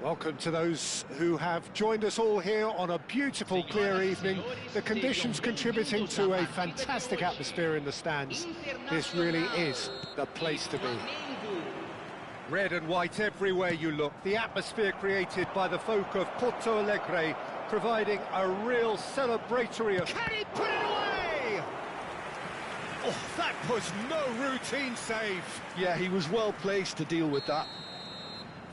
Welcome to those who have joined us all here on a beautiful, clear evening. The conditions contributing to a fantastic atmosphere in the stands. This really is the place to be. Red and white everywhere you look. The atmosphere created by the folk of Porto Alegre, providing a real celebratory... Can he put it away? Oh, that was no routine save. Yeah, he was well placed to deal with that.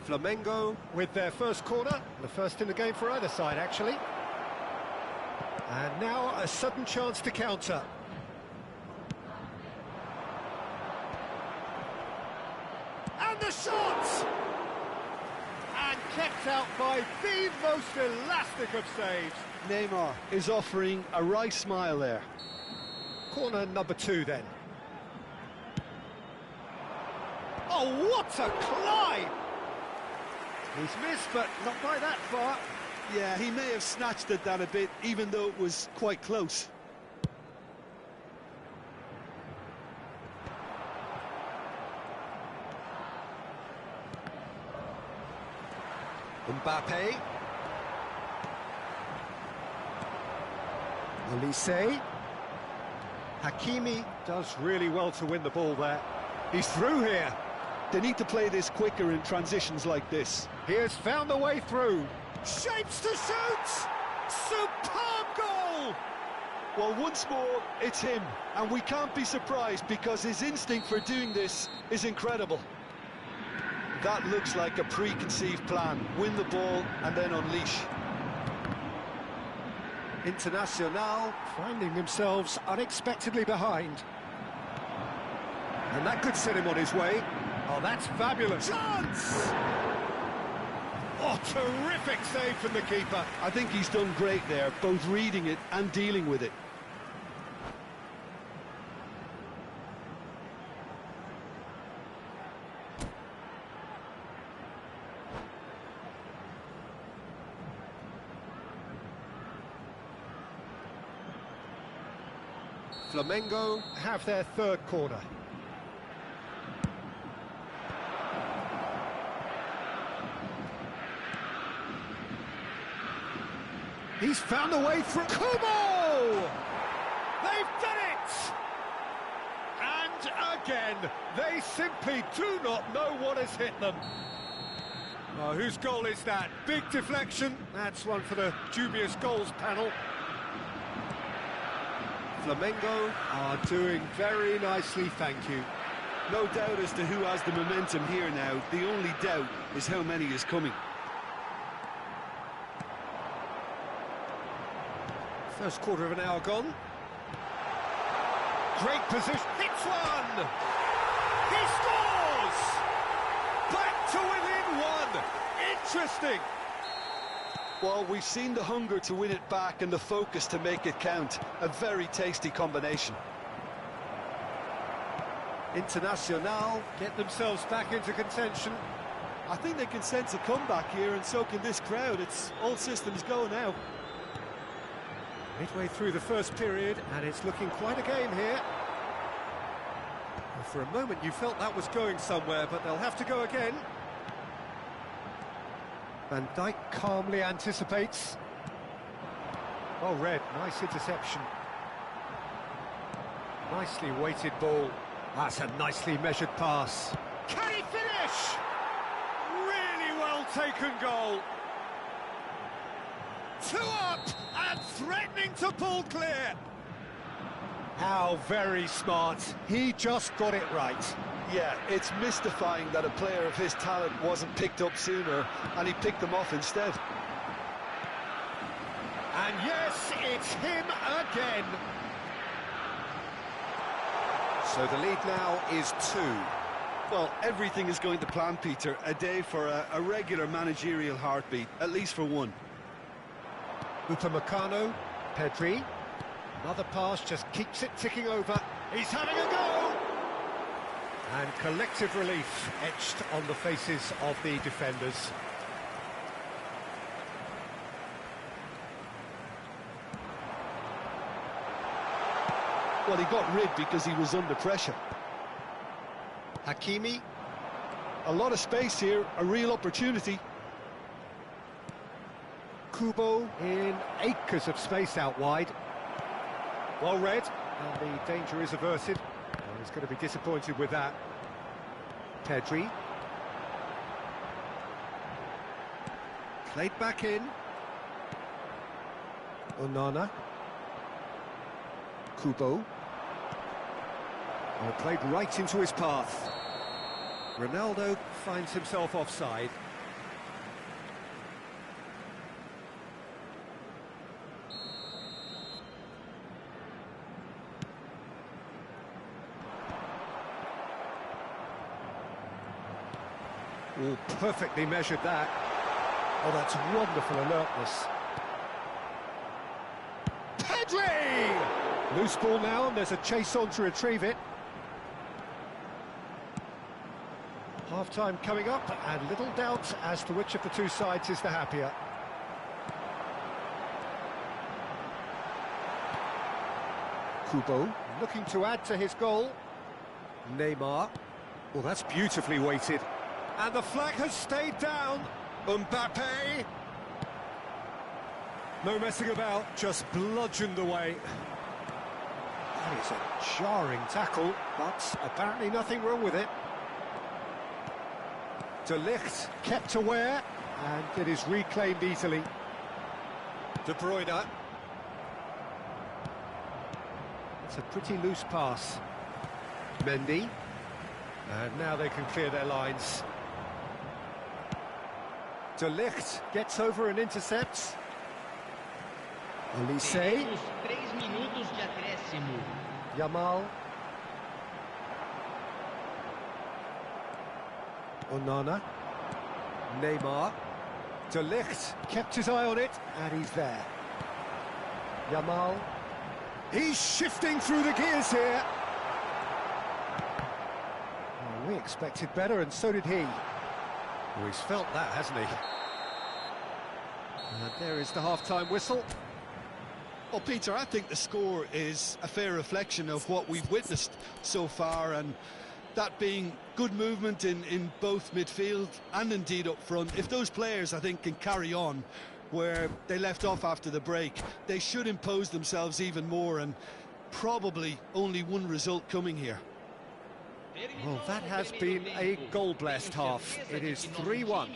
Flamengo with their first corner, the first in the game for either side, actually. And now a sudden chance to counter. And the shot! And kept out by the most elastic of saves. Neymar is offering a right smile there. Corner number 2 then. Oh, what a climb! He's missed, but not by that far. Yeah, he may have snatched it down a bit, even though it was quite close. Mbappe. Olise. Hakimi does really well to win the ball there. He's through here. They need to play this quicker in transitions like this. He has found a way through. Shapes to shoot! Superb goal! Well, once more, it's him. And we can't be surprised because his instinct for doing this is incredible. That looks like a preconceived plan. Win the ball and then unleash. Internacional finding themselves unexpectedly behind. And that could set him on his way. Oh, that's fabulous. Chance! Oh, terrific save from the keeper. I think he's done great there, both reading it and dealing with it. Flamengo have their third corner. He's found a way through. Kubo! They've done it! And again, they simply do not know what has hit them. Oh, whose goal is that? Big deflection. That's one for the dubious goals panel. Flamengo are doing very nicely, thank you. No doubt as to who has the momentum here now. The only doubt is how many is coming. First quarter of an hour gone. Great position. Hits one! He scores! Back to within one! Interesting! Well, we've seen the hunger to win it back and the focus to make it count. A very tasty combination. Internacional get themselves back into contention. I think they can sense a comeback here, and so can this crowd. It's all systems go now. Midway through the first period, and it's looking quite a game here. Well, for a moment you felt that was going somewhere, but they'll have to go again. Van Dijk calmly anticipates. Oh, Red, nice interception. Nicely weighted ball. That's a nicely measured pass. Can he finish? Really well taken goal. 2 up and threatening to pull clear. How very smart. He just got it right. Yeah, it's mystifying that a player of his talent wasn't picked up sooner, and he picked them off instead. And yes, it's him again. So the lead now is 2. Well, everything is going to plan, Peter. A day for a regular managerial heartbeat, at least for one. Upamecano, Pedri. Another pass just keeps it ticking over. He's having a go! And collective relief etched on the faces of the defenders. Well, he got rid because he was under pressure. Hakimi. A lot of space here, a real opportunity. Kubo in acres of space out wide. Well read, and the danger is averted. Well, he's going to be disappointed with that. Pedri. Played back in. Onana. Kubo. Oh, played right into his path. Ronaldo finds himself offside. Oh, perfectly measured that. Oh, that's wonderful alertness. Pedri! Loose ball now, and there's a chase on to retrieve it. Half-time coming up, and little doubt as to which of the two sides is the happier. Kubo looking to add to his goal. Neymar. Well, that's beautifully weighted. And the flag has stayed down. Mbappe. No messing about, just bludgeoned away. That is a jarring tackle, but apparently nothing wrong with it. De Ligt kept aware, and it is reclaimed easily. De Bruyne. It's a pretty loose pass. Mendy. And now they can clear their lines. De Ligt gets over and intercepts. Olise. Yamal. Onana. Neymar. De Ligt kept his eye on it, and he's there. Yamal. He's shifting through the gears here. Oh, we expected better, and so did he. Well, he's felt that, hasn't he? And there is the half-time whistle. Well, Peter, I think the score is a fair reflection of what we've witnessed so far, and that being good movement in both midfield and indeed up front. If those players, I think, can carry on where they left off after the break, they should impose themselves even more, and probably only one result coming here. Well, that has been a goal-blessed half. It is 3-1.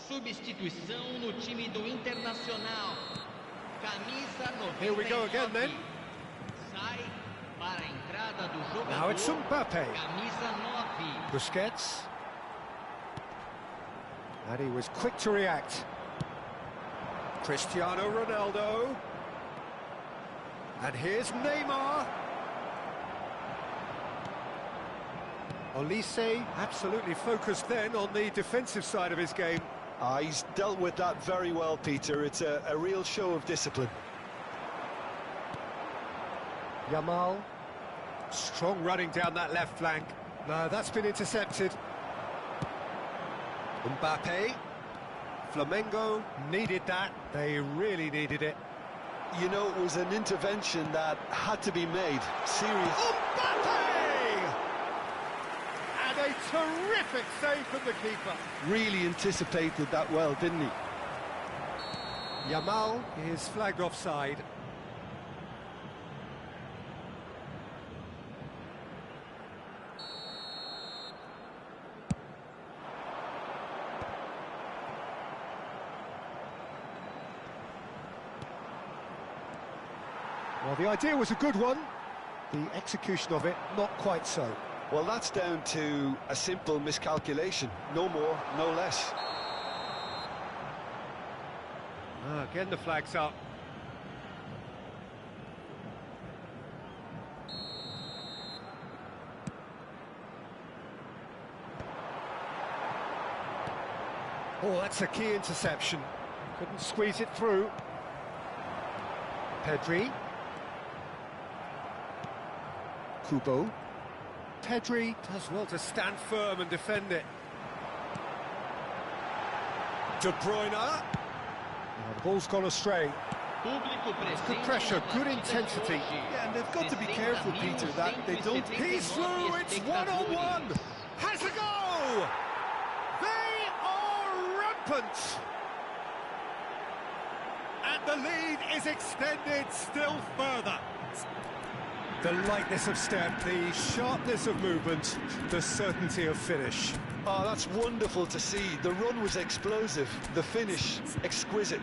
Substituição no time do Internacional. Camisa 99. Here we go again then. Sai para a entrada do jogador. Now it's Mbappe. Camisa 9. Busquets. And he was quick to react. Cristiano Ronaldo. And here's Neymar. Olise absolutely focused then on the defensive side of his game. He's dealt with that very well, Peter. It's a real show of discipline. Yamal. Strong running down that left flank. No, that's been intercepted. Mbappe. Flamengo needed that. They really needed it. You know, it was an intervention that had to be made. Serious. Mbappe! And a terrific save from the keeper. Really anticipated that well, didn't he? Yamal is flagged offside. Well, the idea was a good one. The execution of it, not quite so. Well, that's down to a simple miscalculation. No more, no less. Again, the flag's up. Oh, that's a key interception. Couldn't squeeze it through. Pedri. Kubo. Pedri does well to stand firm and defend it. De Bruyne. Oh, the ball's gone astray. Good pressure, good intensity. Yeah, and they've got to be careful, Peter, that they don't... He's through, it's one-on-one! Has a go! They are rampant! And the lead is extended still further. The lightness of step, the sharpness of movement, the certainty of finish. Oh, that's wonderful to see. The run was explosive, the finish exquisite.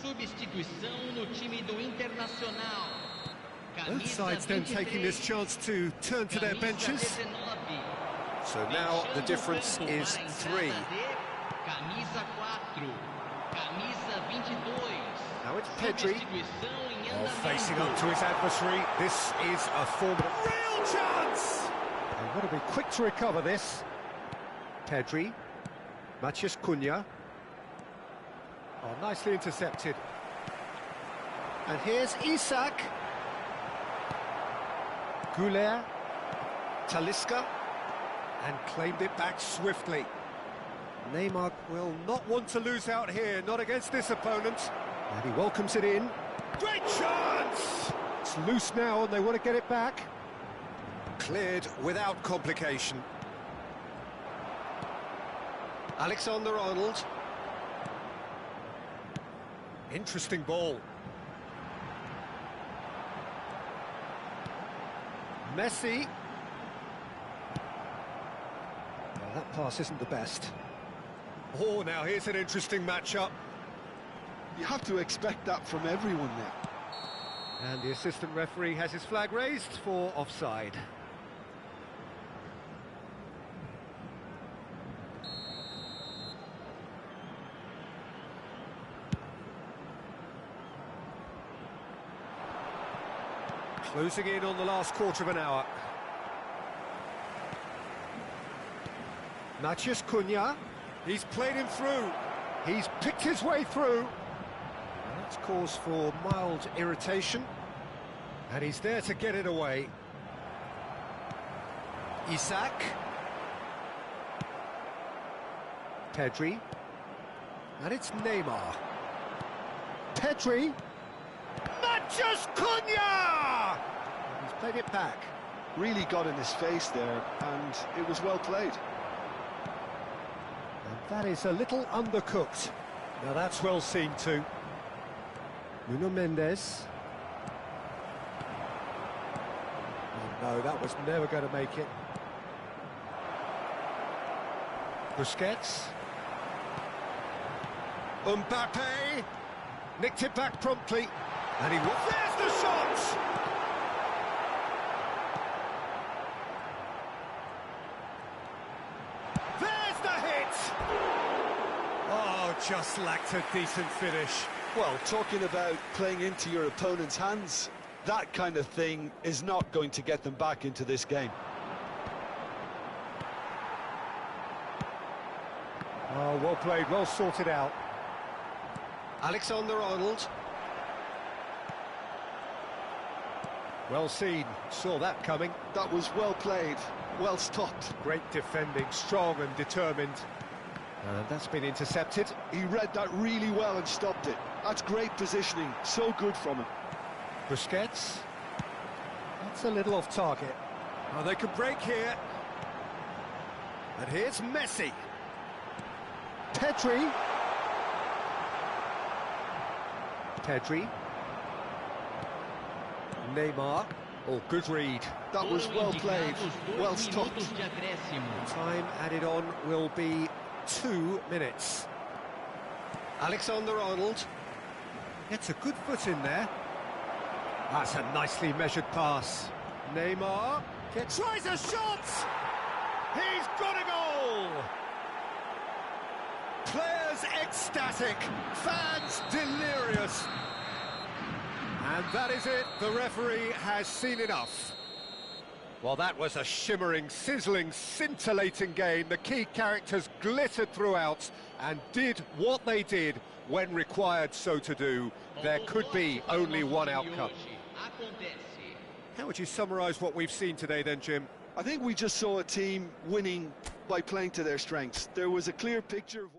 Substituição no time do Internacional. Both sides then taking this chance to turn to their benches. So now the difference is 3. Camisa 4. Camisa 22. Now it's Pedri. Facing up to his adversary. This is a formidable... Real chance! They've got to be quick to recover this. Pedri. Kkkk. Oh, nicely intercepted. And here's Isak. Goulet. Talisca. And claimed it back swiftly. Neymar will not want to lose out here, not against this opponent. And he welcomes it in. Great chance! It's loose now and they want to get it back. Cleared without complication. Alexander-Arnold. Interesting ball. Messi. Well, that pass isn't the best. Oh, now here's an interesting matchup. You have to expect that from everyone now. And the assistant referee has his flag raised for offside. Closing in on the last quarter of an hour. Kkkk. He's played him through. He's picked his way through. And that's cause for mild irritation. And he's there to get it away. Isak. Pedri. And it's Neymar. Pedri. Kkkk! He's played it back. Really got in his face there, and it was well played. And that is a little undercooked. Now that's well seen too. Nuno Mendes. Oh no, that was never going to make it. Busquets. Mbappe. Nicked it back promptly. And he... There's the shot! There's the hit! Oh, just lacked a decent finish. Well, talking about playing into your opponent's hands, that kind of thing is not going to get them back into this game. Oh, well played, well sorted out. Alexander-Arnold. Well seen, saw that coming. That was well played, well stopped. Great defending, strong and determined. And that's been intercepted. He read that really well and stopped it. That's great positioning, so good from him. Busquets. That's a little off target. Oh, they could break here. And here's Messi. Pedri. Pedri. Neymar. Oh, good read. That was well played, well stopped. Time added on will be 2 minutes. Alexander-Arnold gets a good foot in there. That's a nicely measured pass. Neymar tries a shot! He's got a goal! Players ecstatic, fans delirious. And that is it, the referee has seen enough. Well, that was a shimmering, sizzling, scintillating game. The key characters glittered throughout and did what they did when required so to do. There could be only one outcome. How would you summarise what we've seen today then, Jim? I think we just saw a team winning by playing to their strengths. There was a clear picture of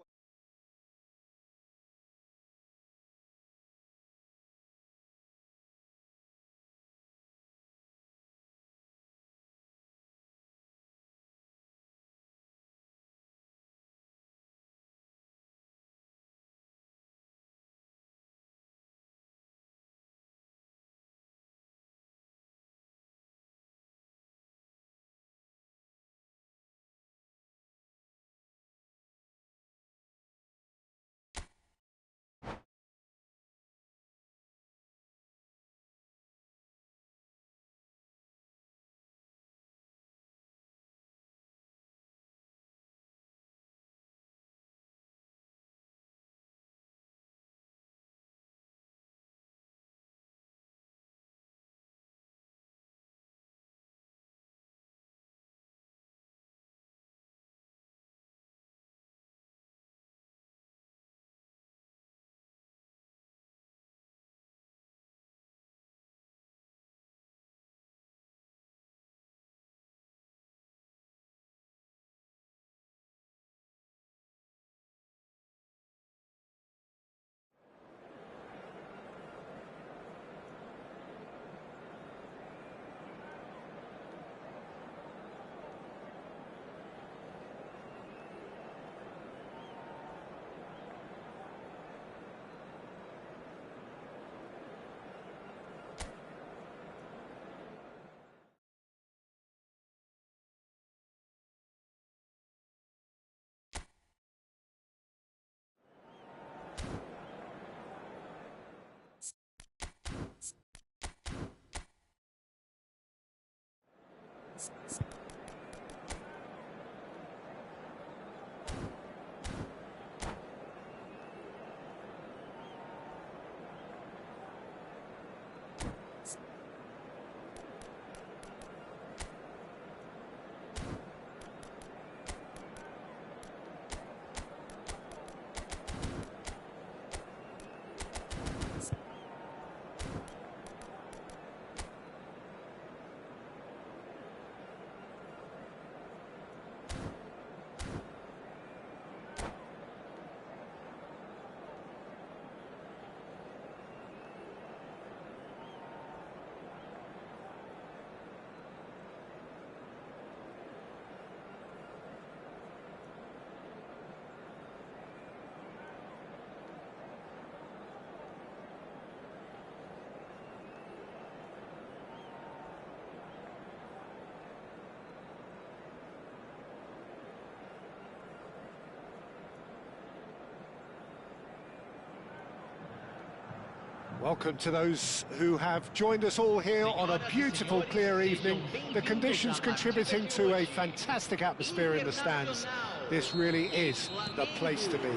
Welcome to those who have joined us all here on a beautiful, clear evening. The conditions contributing to a fantastic atmosphere in the stands. This really is the place to be.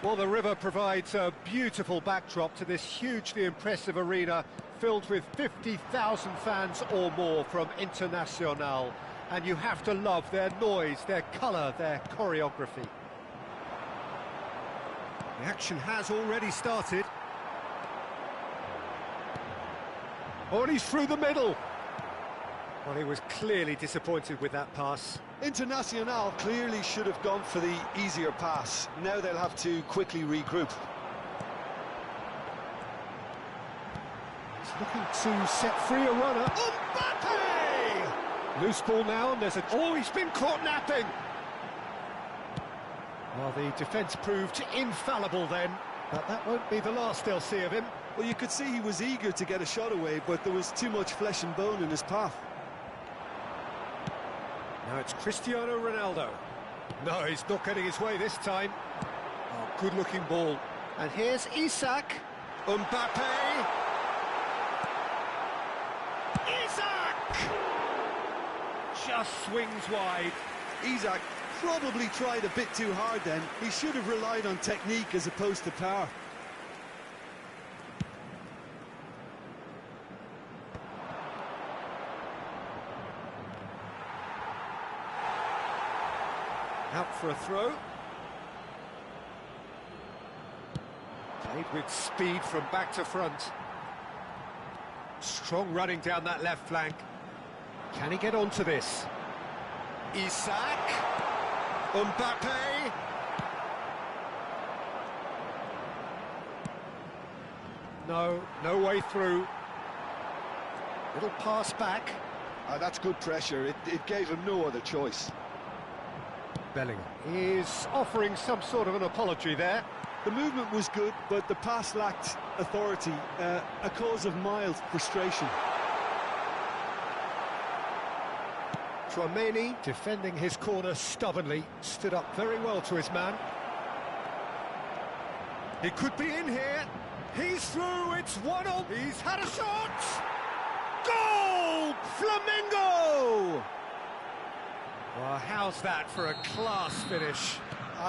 Well, the river provides a beautiful backdrop to this hugely impressive arena filled with 50,000 fans or more from Internacional. And you have to love their noise, their colour, their choreography. The action has already started. Oh, and he's through the middle. Well, he was clearly disappointed with that pass. Internacional clearly should have gone for the easier pass. Now they'll have to quickly regroup. He's looking to set free a runner. Mbappe! Loose ball now, and there's a... Oh, he's been caught napping! Well, the defence proved infallible then, but that won't be the last they'll see of him. Well, you could see he was eager to get a shot away, but there was too much flesh and bone in his path. Now it's Cristiano Ronaldo. No, he's not getting his way this time. Oh, good-looking ball. And here's Isak. Mbappe. Isak! Just swings wide. Isak Probably tried a bit too hard then. He should have relied on technique as opposed to power. Out for a throw. Played with speed from back to front. Strong running down that left flank. Can he get onto this? Isak. Mbappe. No way through. Little pass back. That's good pressure. It gave him no other choice. Bellingham is offering some sort of an apology there. The movement was good, but the pass lacked authority, a cause of mild frustration. Tchouaméni, defending his corner stubbornly, stood up very well to his man. He could be in here. He's through, it's 1-0. He's had a shot. Goal! Flamengo! Well, how's that for a class finish?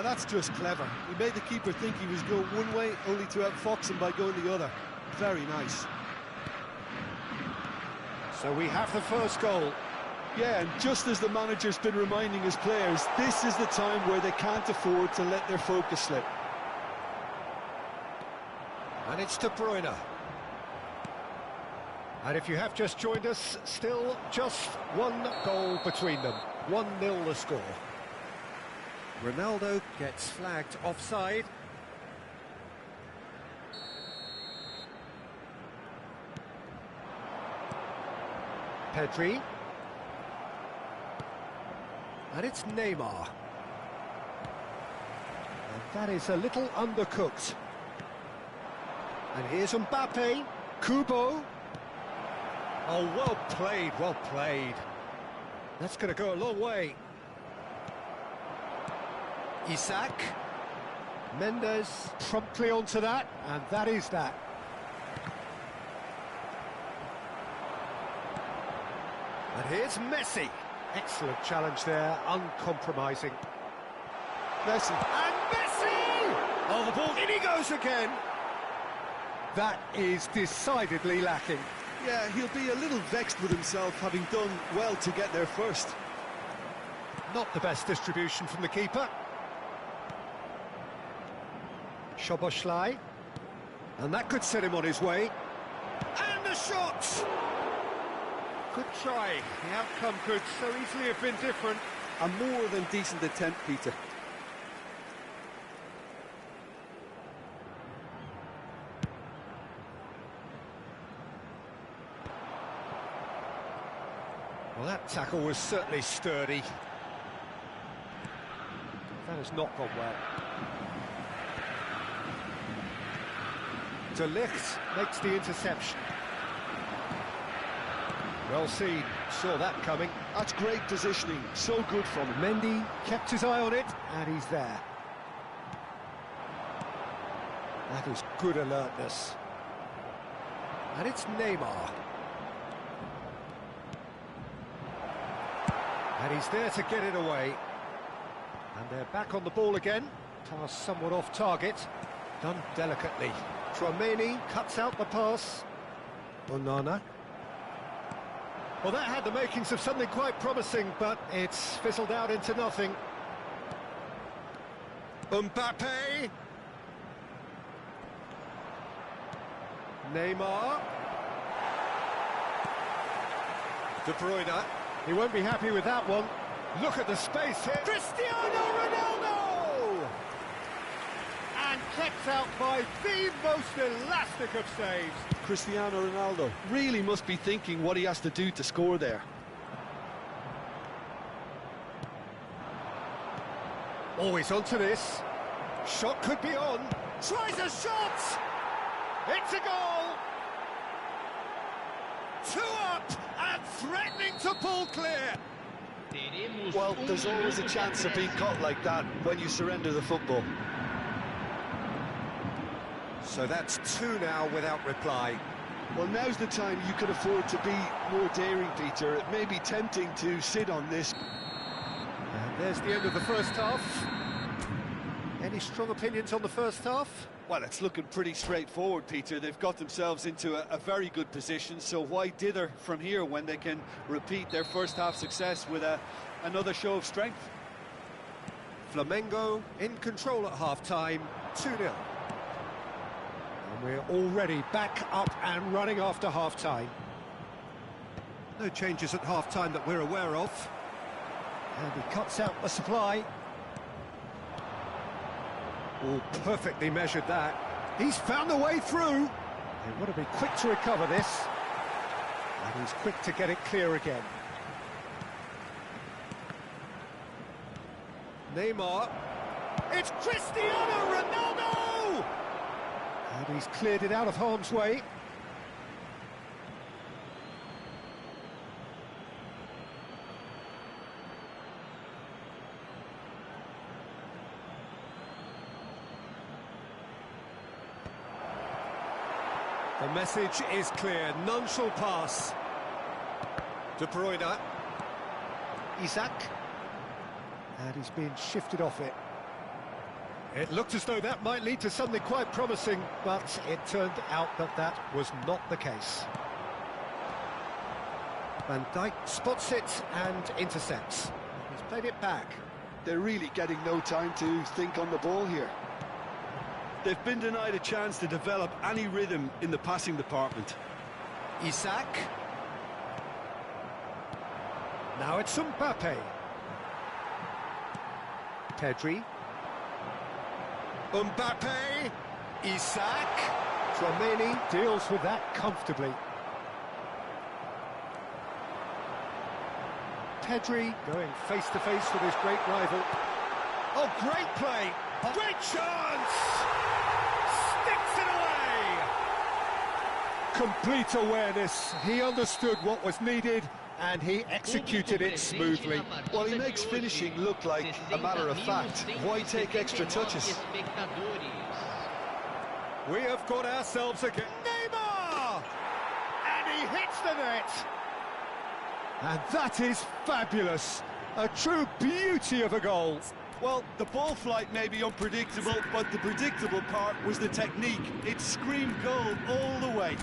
That's just clever. He made the keeper think he was going one way, only to outfox him by going the other. Very nice. So we have the first goal. Yeah, and just as the manager's been reminding his players, this is the time where they can't afford to let their focus slip. And it's De Bruyne. And if you have just joined us, still just one goal between them. 1-0 the score. Ronaldo gets flagged offside. Pedri. And it's Neymar. And that is a little undercooked. And here's Mbappe. Kubo. Oh, well played, well played. That's going to go a long way. Isak. Mendes promptly onto that, and that is that. And here's Messi. Excellent challenge there, uncompromising. Messi. And Messi! Oh, the ball, in he goes again. That is decidedly lacking. Yeah, he'll be a little vexed with himself, having done well to get there first. Not the best distribution from the keeper. Szoboszlai. And that could set him on his way. And the shot! Good try. The outcome could so easily have been different. A more than decent attempt, Peter. Well, that tackle was certainly sturdy. That has not gone well. De Ligt makes the interception. Well seen, saw that coming. That's great positioning, so good from him. Mendy kept his eye on it, and he's there. That is good alertness. And it's Neymar. And he's there to get it away. And they're back on the ball again. Pass somewhat off target. Done delicately. Tchouaméni cuts out the pass. Onana. Well, that had the makings of something quite promising, but it's fizzled out into nothing. Mbappe. Neymar. De Bruyne. He won't be happy with that one. Look at the space here. Cristiano Ronaldo! And kept out by the most elastic of saves. Cristiano Ronaldo really must be thinking what he has to do to score there. Always onto this. Shot could be on. Tries a shot! It's a goal! 2 up and threatening to pull clear. Well, there's always a chance of being caught like that when you surrender the football. So that's 2 now without reply. Well, now's the time you can afford to be more daring, Peter. It may be tempting to sit on this. And There's the end of the first half. Any strong opinions on the first half? Well, it's looking pretty straightforward, Peter. They've got themselves into a very good position, so why dither from here when they can repeat their first half success with another show of strength? Flamengo in control at half-time, 2-0. And we're already back up and running after half-time. No changes at half-time that we're aware of. And he cuts out the supply. Oh, perfectly measured that. He's found the way through. They want to be quick to recover this. And he's quick to get it clear again. Neymar. It's Cristiano Ronaldo! And he's cleared it out of harm's way. The message is clear, none shall pass. De Bruyne. Isaac. And he's being shifted off it. It looked as though that might lead to something quite promising, but it turned out that that was not the case. Van Dijk spots it and intercepts. He's played it back. They're really getting no time to think on the ball here. They've been denied a chance to develop any rhythm in the passing department. Isaac. Now it's Mbappe. Pedri. Mbappe. Isaac. Tchouaméni deals with that comfortably. Pedri going face-to-face with his great rival. Oh, great play! Great chance! Sticks it away! Complete awareness. He understood what was needed and he executed it smoothly. Well, he makes finishing look like a matter of fact. Why take extra touches? We have got ourselves again. Neymar! And he hits the net! And that is fabulous. A true beauty of a goal. Well, the ball flight may be unpredictable, but the predictable part was the technique. It screamed goal all the way.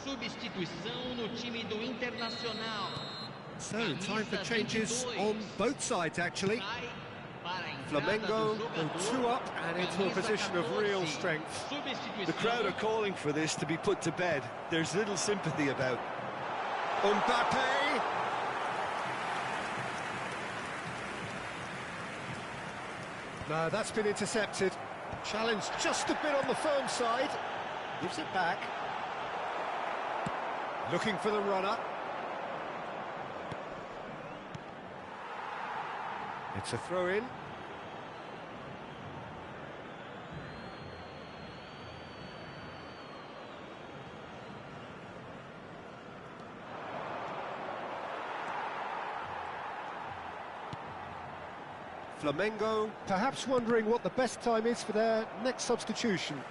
Substituição no time do Internacional. So, time for changes on both sides, actually. Flamengo go 2 up and into a position of real strength. The crowd are calling for this to be put to bed. There's little sympathy about. Mbappe! No, that's been intercepted. Challenge just a bit on the firm side. Gives it back. Looking for the runner. It's a throw-in. Flamengo perhaps wondering what the best time is for their next substitution.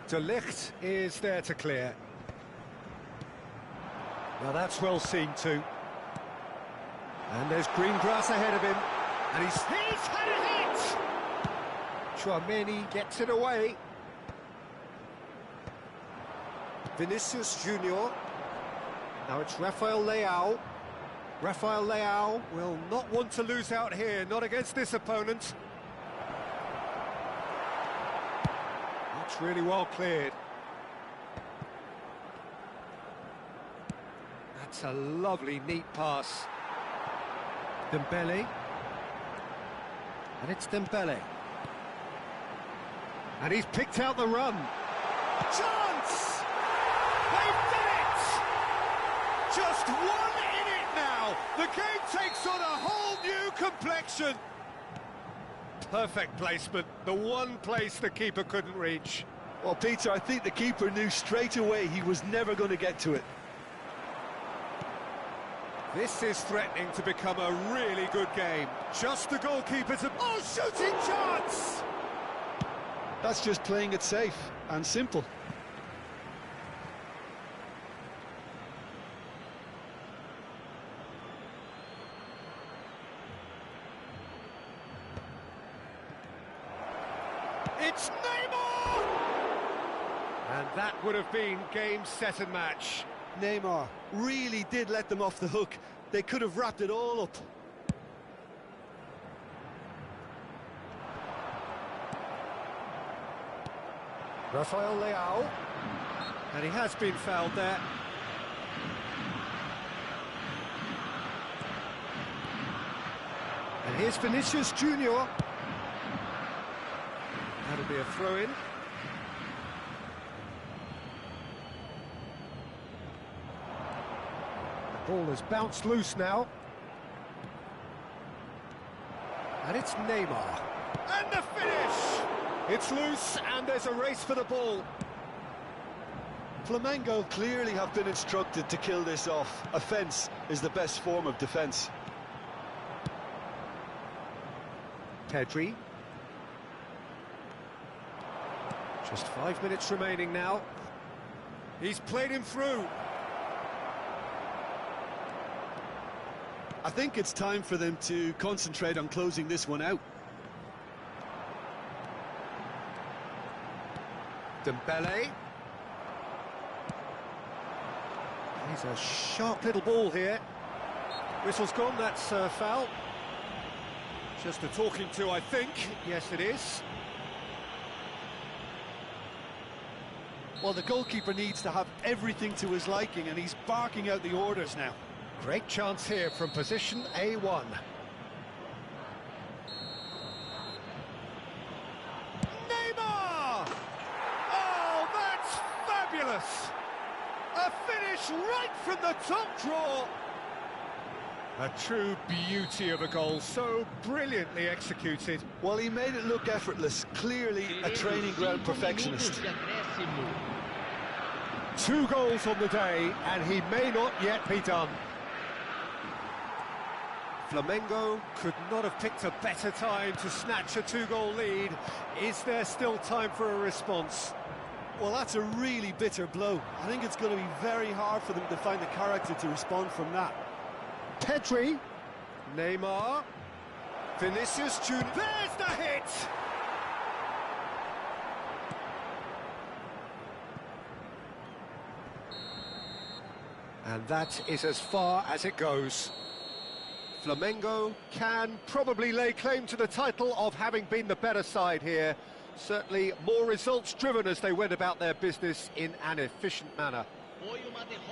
De Ligt is there to clear. Now that's well seen too. And there's green grass ahead of him. And he's had it hit! Chouameni gets it away. Vinicius Junior. Now it's Rafael Leao. Rafael Leao will not want to lose out here, not against this opponent. That's really well cleared. That's a lovely, neat pass. Dembele. And it's Dembele. And he's picked out the run. Chance! They've done it! Just one in it now. The game takes on a whole new complexion. Perfect placement. The one place the keeper couldn't reach. Well, Peter, I think the keeper knew straight away he was never going to get to it. This is threatening to become a really good game. Just the goalkeeper to... Oh, shooting chance! That's just playing it safe and simple. It's Neymar! And that would have been game, set and match. Neymar really did let them off the hook. They could have wrapped it all up. Rafael Leao. And he has been fouled there. And here's Vinicius Junior. That'll be a throw-in. The ball has bounced loose now. And it's Neymar. And the finish! It's loose, and there's a race for the ball. Flamengo clearly have been instructed to kill this off. Offence is the best form of defence. Pedri. Just 5 minutes remaining now. He's played him through. I think it's time for them to concentrate on closing this one out. Dembele. He's a sharp little ball here. Whistle's gone, that's a foul. Just a talking to, I think. Yes, it is. Well, the goalkeeper needs to have everything to his liking, and he's barking out the orders now. Great chance here from position A1. Neymar! Oh, that's fabulous! A finish right from the top draw. A true beauty of a goal, so brilliantly executed. Well, he made it look effortless. Clearly a training ground perfectionist. 2 goals on the day, and he may not yet be done. Flamengo could not have picked a better time to snatch a 2-goal lead. Is there still time for a response? Well, that's a really bitter blow. I think it's going to be very hard for them to find the character to respond from that. Pedri, Neymar, Vinicius Junior. There's the hit! And that is as far as it goes. Flamengo can probably lay claim to the title of having been the better side here. Certainly more results-driven as they went about their business in an efficient manner.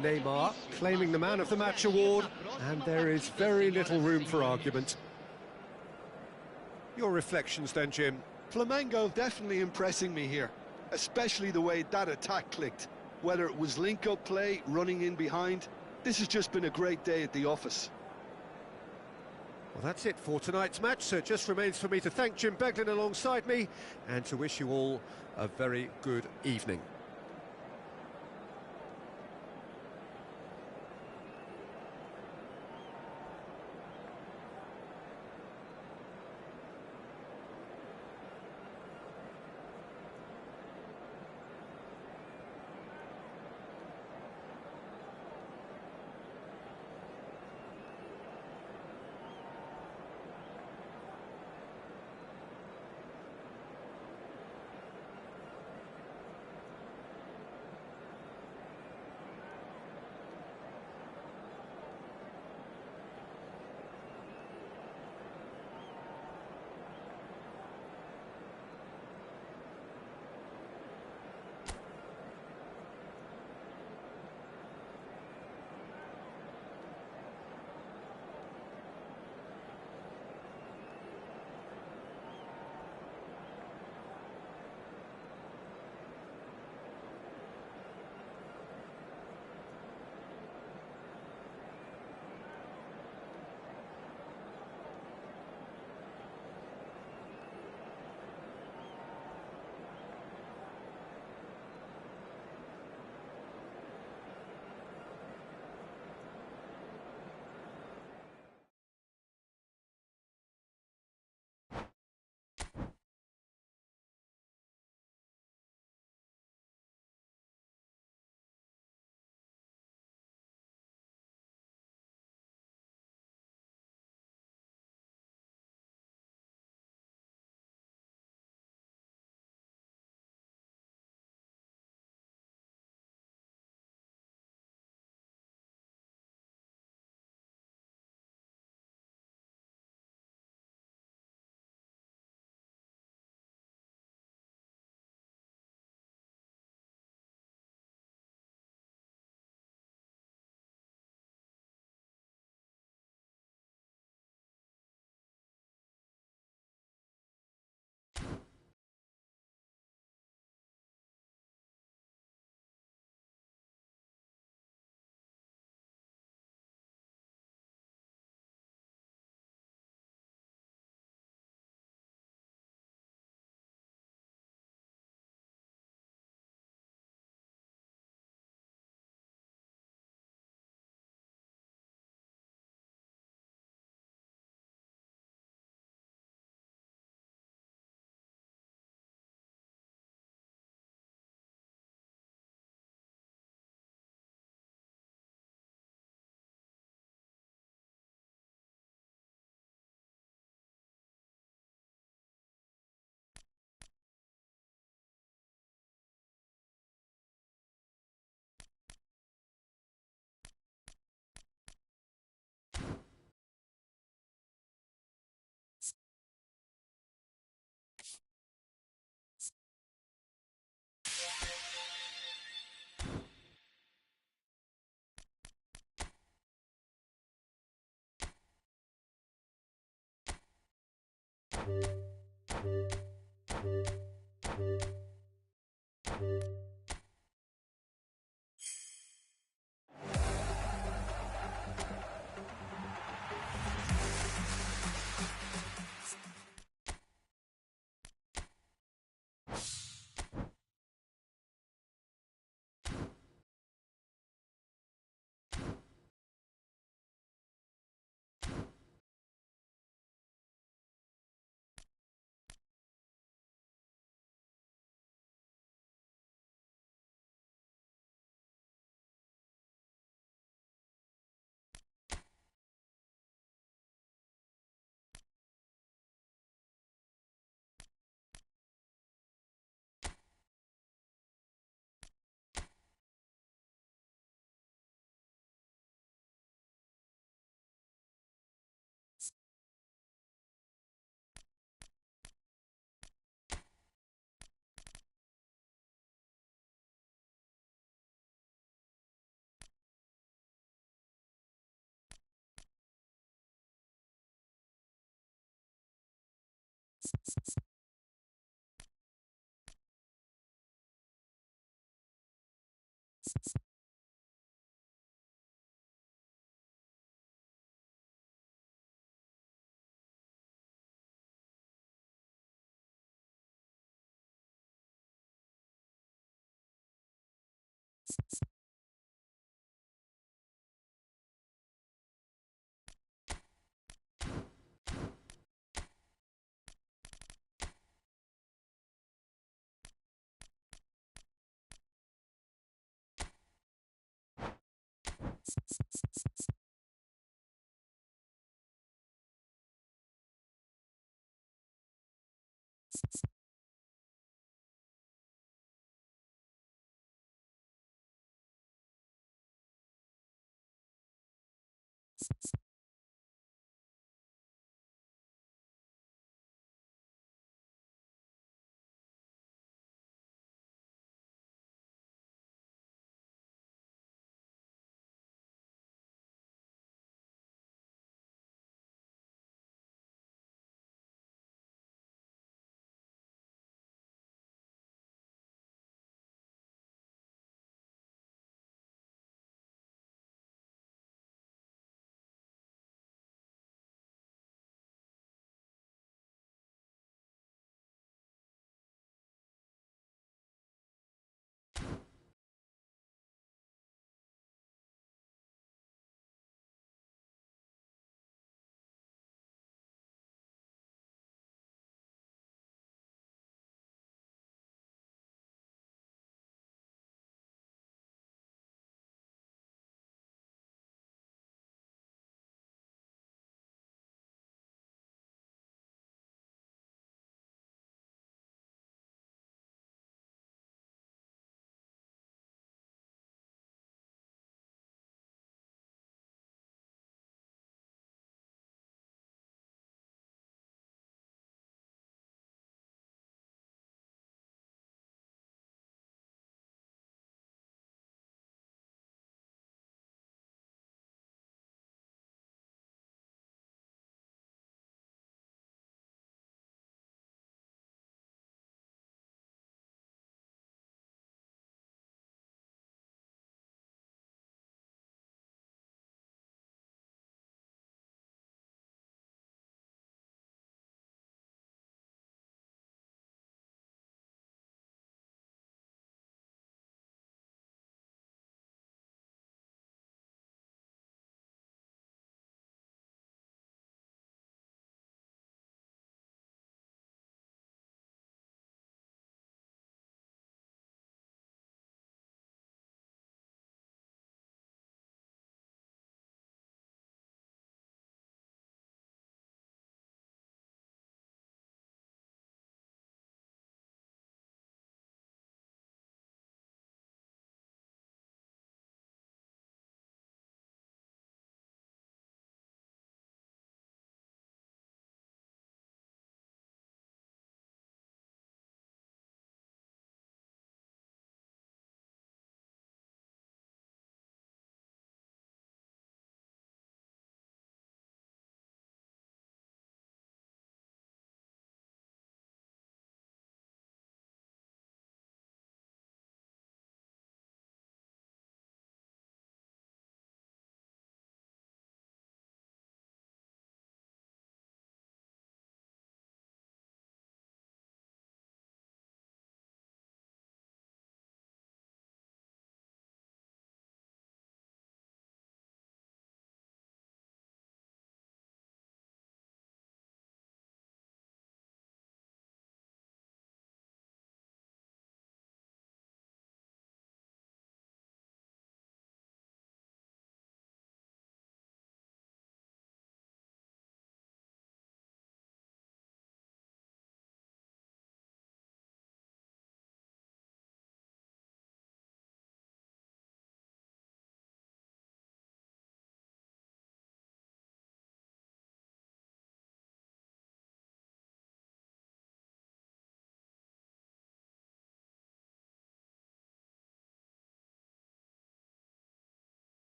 Neymar claiming the Man of the Match award, and there is very little room for argument. Your reflections then, Jim? Flamengo definitely impressing me here, especially the way that attack clicked. Whether it was link-up play, running in behind, this has just been a great day at the office. Well, that's it for tonight's match, so it just remains for me to thank Jim Beglin alongside me and to wish you all a very good evening.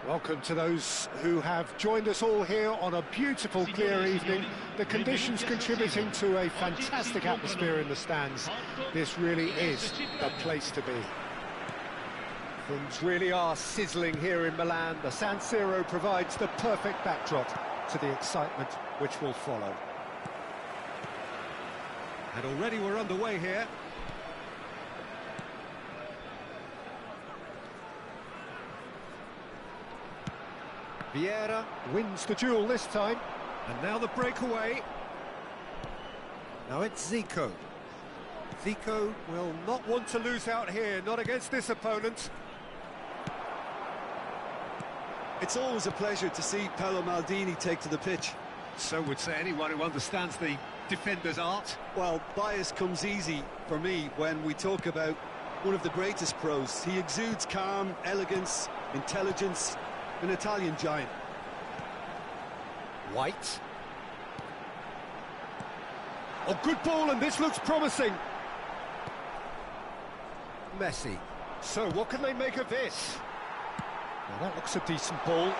Welcome to those who have joined us all here on a beautiful, clear evening. The conditions contributing to a fantastic atmosphere in the stands. This really is the place to be. Things really are sizzling here in Milan. The San Siro provides the perfect backdrop to the excitement which will follow. And already we're underway here. Vieira wins the duel this time. And now the breakaway. Now it's Zico. Zico will not want to lose out here, not against this opponent. It's always a pleasure to see Paolo Maldini take to the pitch. So would say anyone who understands the defender's art. Well, bias comes easy for me when we talk about one of the greatest pros. He exudes calm, elegance, intelligence, an Italian giant. White. Oh, good ball, and this looks promising. Messi. So, what can they make of this? Now, that looks a decent ball.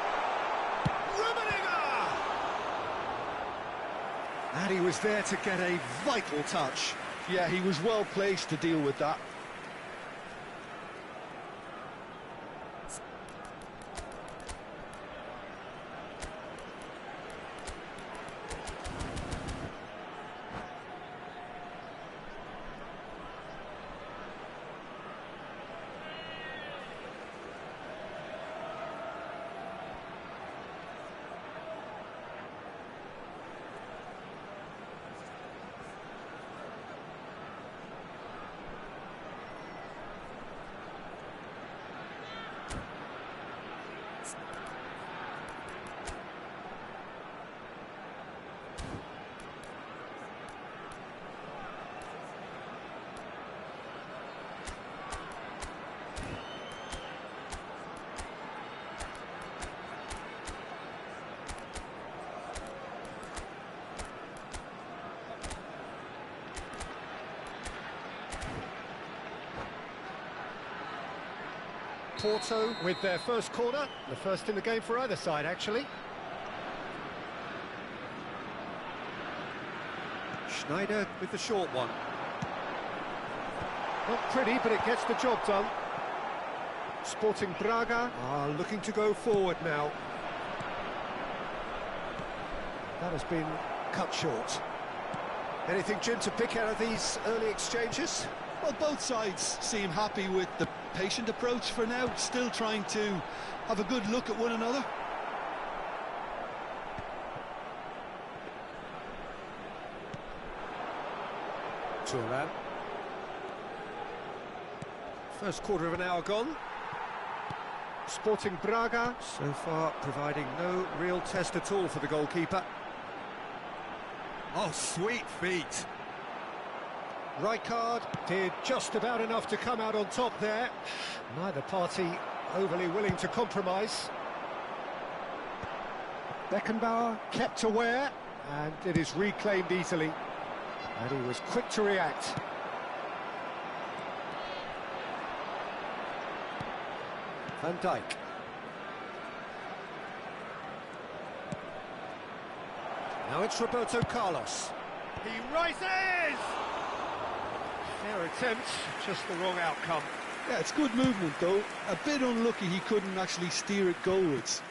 And he was there to get a vital touch. Yeah, he was well placed to deal with that. Porto with their first corner, the first in the game for either side, actually. Schneider with the short one. Not pretty, but it gets the job done. Sporting Braga are looking to go forward now. That has been cut short. Anything, Jim, to pick out of these early exchanges? Well, both sides seem happy with the patient approach for now, still trying to have a good look at one another. Turan. First quarter of an hour gone. Sporting Braga, so far providing no real test at all for the goalkeeper. Oh, sweet feet. Rijkaard did just about enough to come out on top there. Neither party overly willing to compromise. Beckenbauer kept aware, and it is reclaimed easily. And he was quick to react. Van Dijk. Now it's Roberto Carlos. He rises! Fair attempt, just the wrong outcome. Yeah, it's good movement though. A bit unlucky he couldn't actually steer it goalwards.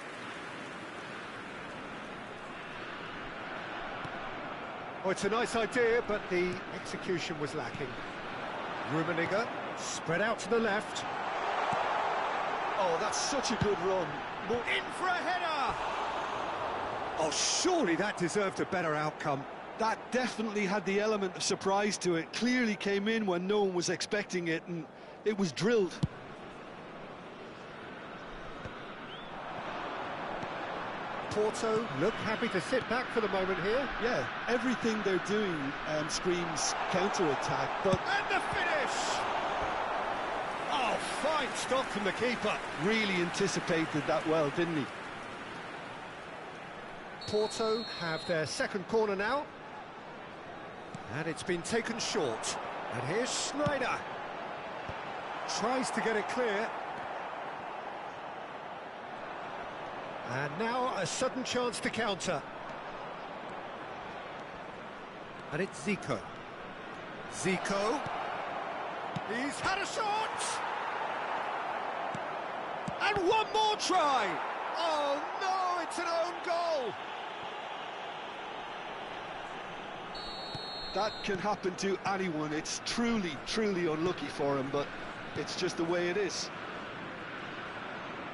Oh, it's a nice idea, but the execution was lacking. Rummenigge spread out to the left. Oh, that's such a good run. In for a header! Oh, surely that deserved a better outcome. That definitely had the element of surprise to it. Clearly came in when no one was expecting it, and it was drilled. Porto look happy to sit back for the moment here. Yeah, everything they're doing screams counter-attack, but... And the finish! Oh, fine stop from the keeper. Really anticipated that well, didn't he? Porto have their second corner now. And it's been taken short. And here's Schneider. Tries to get it clear. And now a sudden chance to counter. And it's Zico. Zico. He's had a shot! And one more try! Oh no, it's an own goal! That can happen to anyone. It's truly, truly unlucky for him, but it's just the way it is.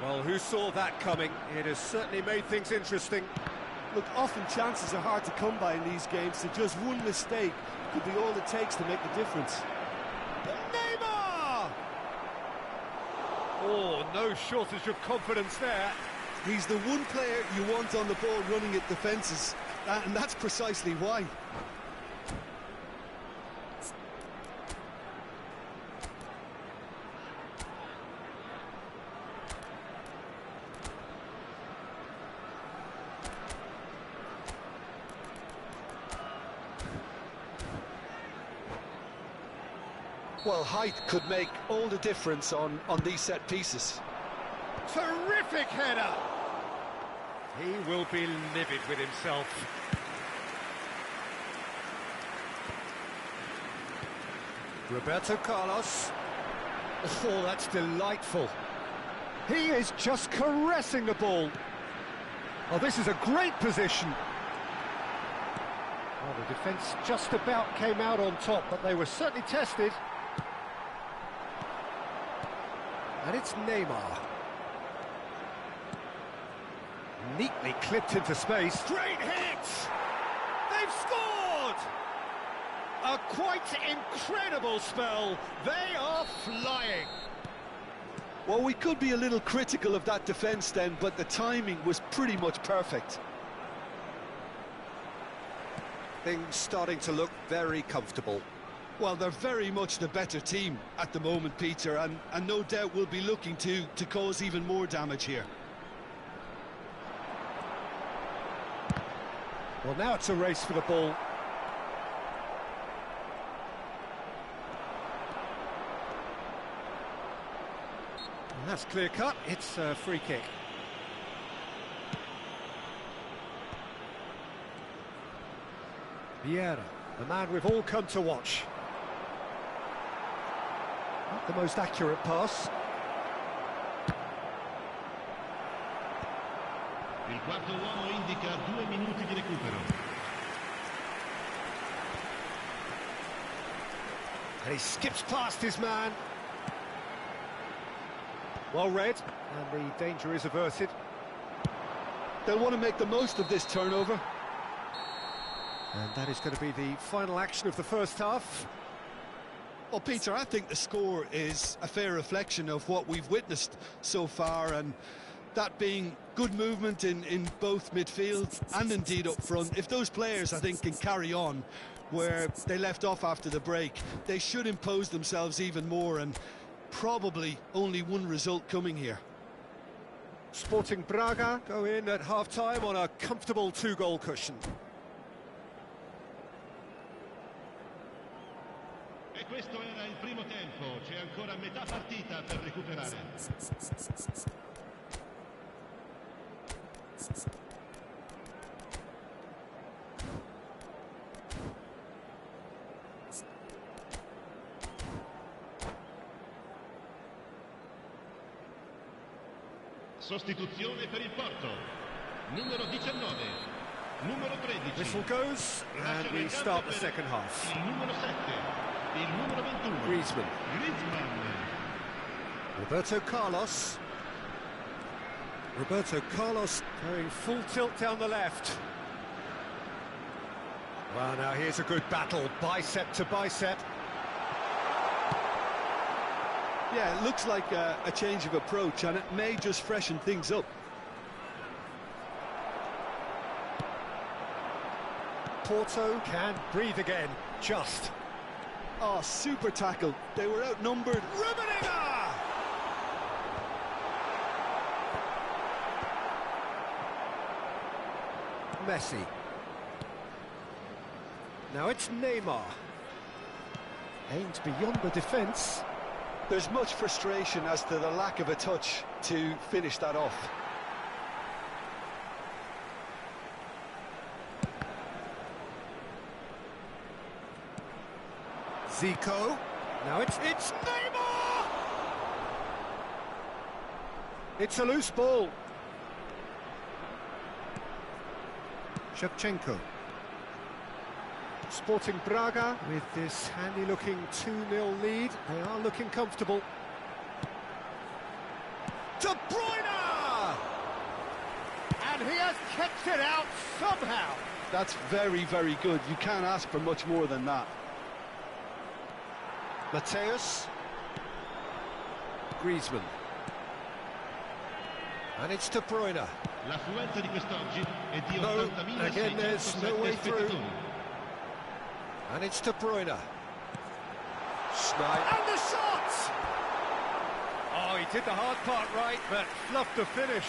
Well, who saw that coming? It has certainly made things interesting. Look, often chances are hard to come by in these games, so just one mistake could be all it takes to make the difference. Neymar! Oh, no shortage of confidence there. He's the one player you want on the ball running at defences, and that's precisely why. Well, height could make all the difference on these set pieces. Terrific header! He will be livid with himself. Roberto Carlos. Oh, that's delightful. He is just caressing the ball. Oh, this is a great position. Well, the defence just about came out on top, but they were certainly tested. And it's Neymar. Neatly clipped into space. Great hit! They've scored! A quite incredible spell. They are flying. Well, we could be a little critical of that defence then, but the timing was pretty much perfect. Things starting to look very comfortable. Well, they're very much the better team at the moment, Peter, and no doubt will be looking to cause even more damage here. Well, now it's a race for the ball. And that's clear cut. It's a free kick. Vieira, the man we've all come to watch. Not the most accurate pass. Il quarto uomo indica 2 minuti di recupero. And he skips past his man. Well read, and the danger is averted. They'll want to make the most of this turnover. And that is going to be the final action of the first half. Well, Peter, I think the score is a fair reflection of what we've witnessed so far, and that being good movement in both midfield and indeed up front. If those players, I think, can carry on where they left off after the break, they should impose themselves even more, and probably only one result coming here. Sporting Braga go in at half-time on a comfortable 2-goal cushion. E questo era il primo tempo, c'è ancora metà partita per recuperare. Sostituzione per il Porto. Numero 19. Numero 13. Whistle goes, and we start the second half. Il numero 7. Il numero 21. Griezmann. Griezmann. Roberto Carlos. Roberto Carlos going full tilt down the left. Well, now here's a good battle, bicep to bicep. Yeah, it looks like a change of approach, and it may just freshen things up. Porto can breathe again, just. Oh, super tackle. They were outnumbered. Rummenigge! Messi. Now it's Neymar. Aimed beyond the defence. There's much frustration as to the lack of a touch to finish that off. Zico. Now it's Neymar! It's a loose ball. Shevchenko. Sporting Braga with this handy-looking 2-0 lead. They are looking comfortable. De Bruyne! And he has kept it out somehow. That's very, very good. You can't ask for much more than that. Mateus. Griezmann. And it's De Bruyne. L'affluenza di quest'oggi è di No, 80.607 again there's no way through. spettatori. And it's De Bruyne. Snipe. And the shot! Oh, he did the hard part right, but fluffed the finish.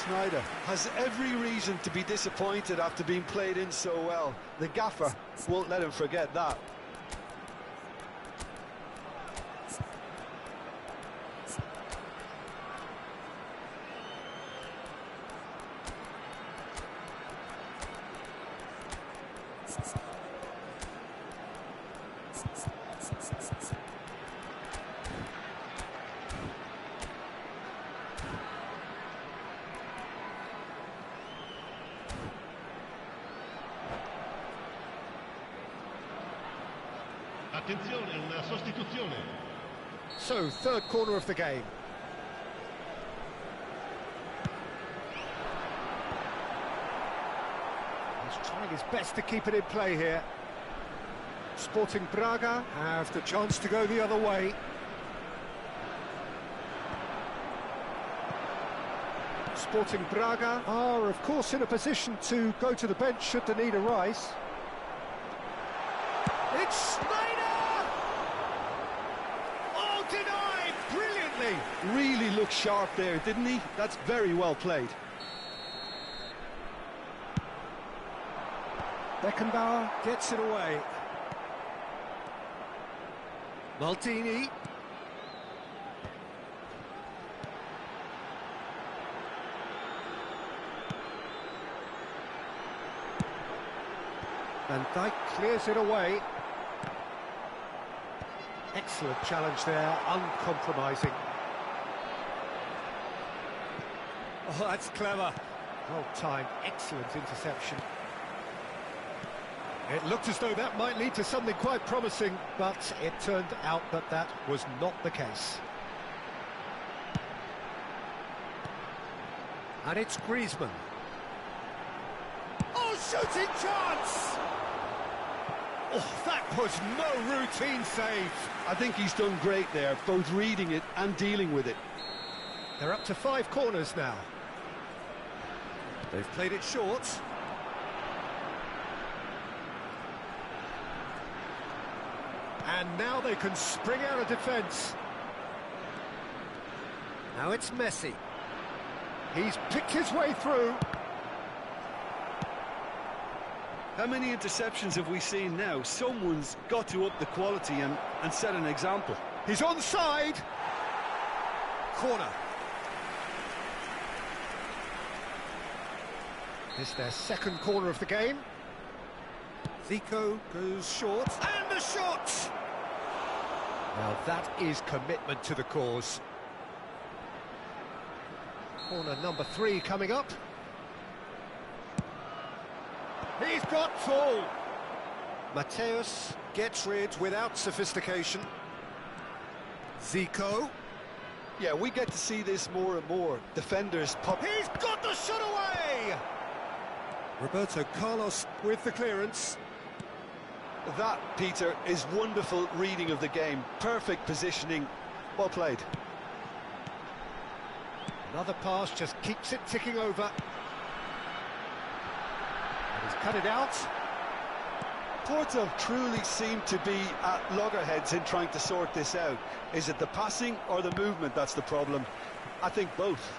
Sneijder has every reason to be disappointed after being played in so well. The gaffer won't let him forget that. Attenzione, una sostituzione. So, third corner of the game. He's trying his best to keep it in play here. Sporting Braga have the chance to go the other way. Sporting Braga are, of course, in a position to go to the bench should the need arise. It's Schneider! Oh, denied! Brilliantly! Really looked sharp there, didn't he? That's very well played. Beckenbauer gets it away. Maldini. Van Dijk clears it away. Excellent challenge there, uncompromising. Oh, that's clever. Well timed, excellent interception. It looked as though that might lead to something quite promising, but it turned out that that was not the case. And it's Griezmann. Oh, shooting chance! Oh, that was no routine save. I think he's done great there, both reading it and dealing with it. They're up to 5 corners now. They've played it short. And now they can spring out of defence. Now it's Messi. He's picked his way through. How many interceptions have we seen now? Someone's got to up the quality and set an example. He's onside. Corner. This is their second corner of the game. Kkkk goes short. And the shot! Now that is commitment to the cause. Corner number 3 coming up. He's got full. Mateus gets rid without sophistication. Zico. Yeah, we get to see this more and more. Defenders pop. He's got the shot away! Roberto Carlos with the clearance. That, Peter, is wonderful reading of the game. Perfect positioning. Well played. Another pass just keeps it ticking over. And he's cut it out. Porto truly seem to be at loggerheads in trying to sort this out. Is it the passing or the movement that's the problem? I think both.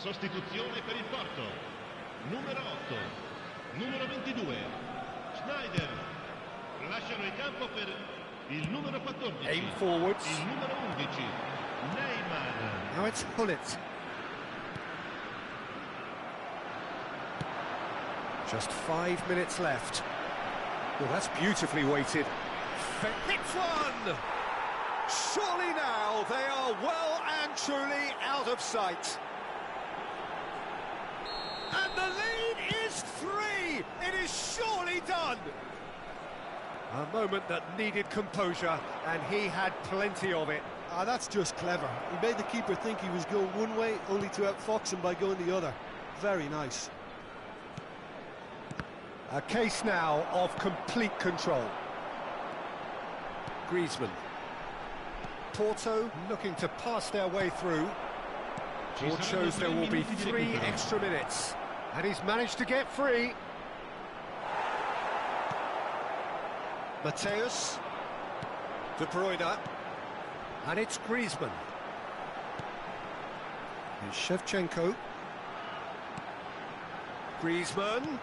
Sostituzione per il Porto. Numero 8, numero 22, Schneider. Lasciano il campo per il numero 14. Aim forwards. Il numero 11, Neymar. Now it's Hullet. Just 5 minutes left. Well, that's beautifully weighted. Hits one! Surely now they are well and truly out of sight. And the lead is 3! It is surely done! A moment that needed composure, and he had plenty of it. That's just clever. He made the keeper think he was going one way, only to outfox him by going the other. Very nice. A case now of complete control. Griezmann. Porto looking to pass their way through. Board shows there will be 3 extra minutes. And he's managed to get free. Mateus. De Bruyne. And it's Griezmann. And Shevchenko. Griezmann.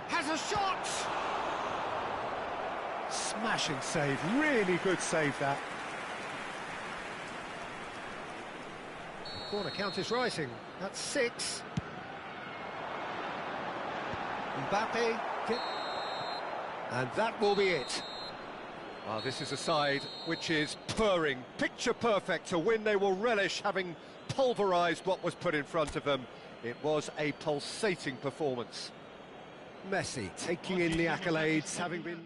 Has a shot! Smashing save, really good save that. Corner count is rising, that's 6. Mbappe, and that will be it. This is a side which is purring, picture perfect, to win. They will relish having pulverised what was put in front of them. It was a pulsating performance. Messi taking in the accolades, having been...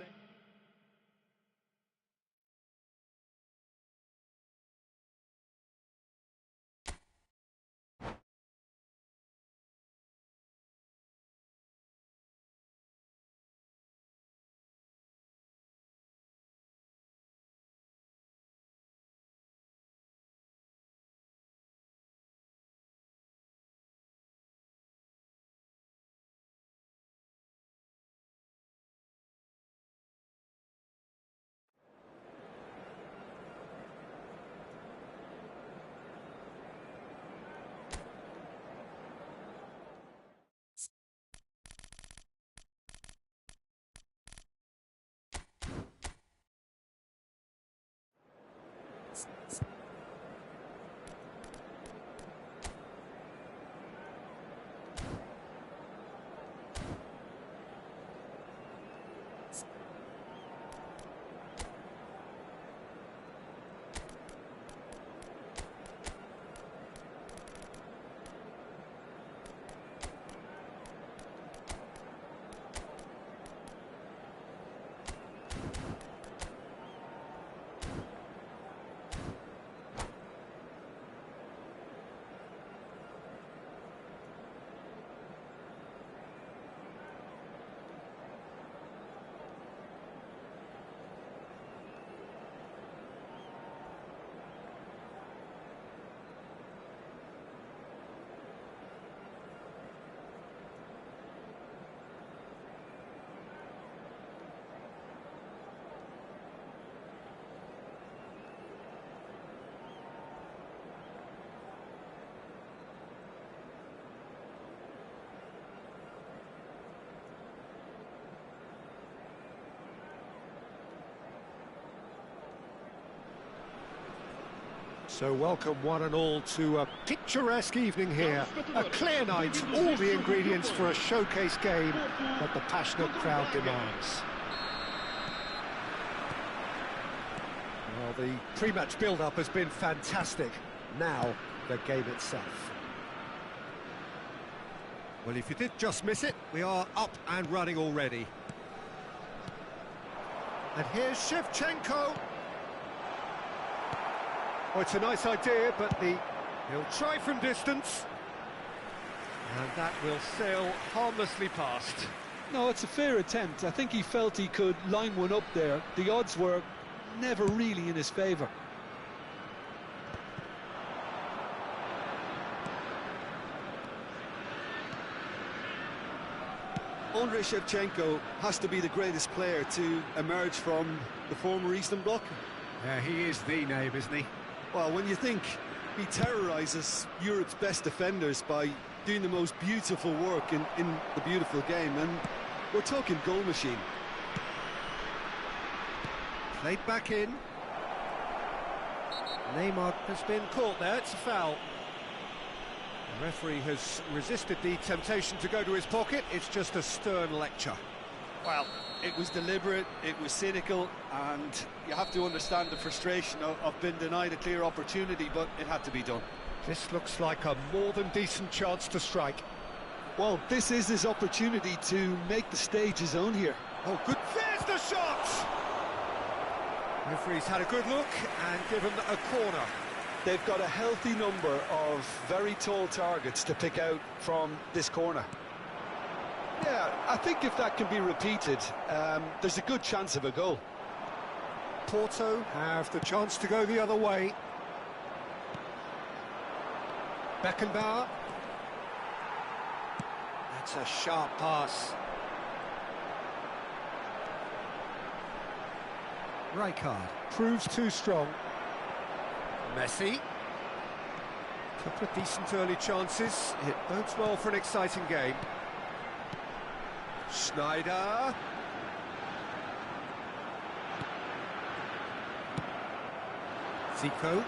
So welcome one and all to a picturesque evening here, a clear night, all the ingredients for a showcase game that the passionate crowd demands. Well, the pre-match build-up has been fantastic. Now, the game itself. Well, if you did just miss it, we are up and running already. And here's Shevchenko. Oh, it's a nice idea, but he'll try from distance. And that will sail harmlessly past. No, it's a fair attempt. I think he felt he could line one up there. The odds were never really in his favour. Andrei Shevchenko has to be the greatest player to emerge from the former Eastern Bloc. Yeah, he is the name, isn't he? Well, when you think he terrorises Europe's best defenders by doing the most beautiful work in the beautiful game, and we're talking goal machine. Played back in. Neymar has been caught there, it's a foul. The referee has resisted the temptation to go to his pocket, it's just a stern lecture. Well, it was deliberate, it was cynical, and you have to understand the frustration of being denied a clear opportunity, but it had to be done. This looks like a more than decent chance to strike. Well, this is his opportunity to make the stage his own here. Oh, good, there's the shot! Referee's had a good look and given a corner. They've got a healthy number of very tall targets to pick out from this corner. Yeah, I think if that can be repeated, there's a good chance of a goal. Porto have the chance to go the other way. Beckenbauer. That's a sharp pass. Rijkaard proves too strong. Messi. Couple of decent early chances. It bodes well for an exciting game. Schneider. Zico.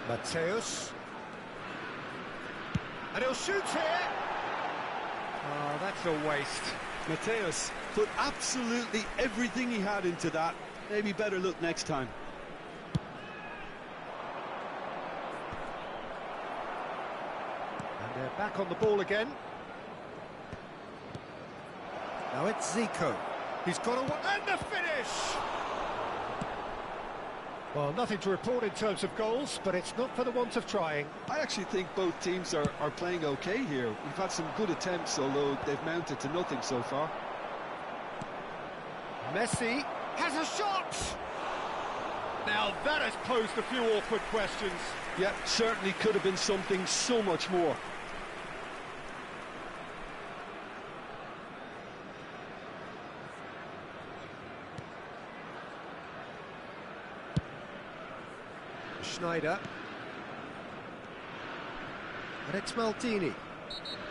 Mateus. And he'll shoot here. Oh, that's a waste. Mateus put absolutely everything he had into that. Maybe better look next time. And they're back on the ball again. Now it's Zico. He's got a... And the finish! Well, nothing to report in terms of goals, but it's not for the want of trying. I actually think both teams are playing okay here. We've had some good attempts, although they've mounted to nothing so far. Messi has a shot! Now that has posed a few awkward questions. Yeah, certainly could have been something so much more. Schneider. And it's Maldini.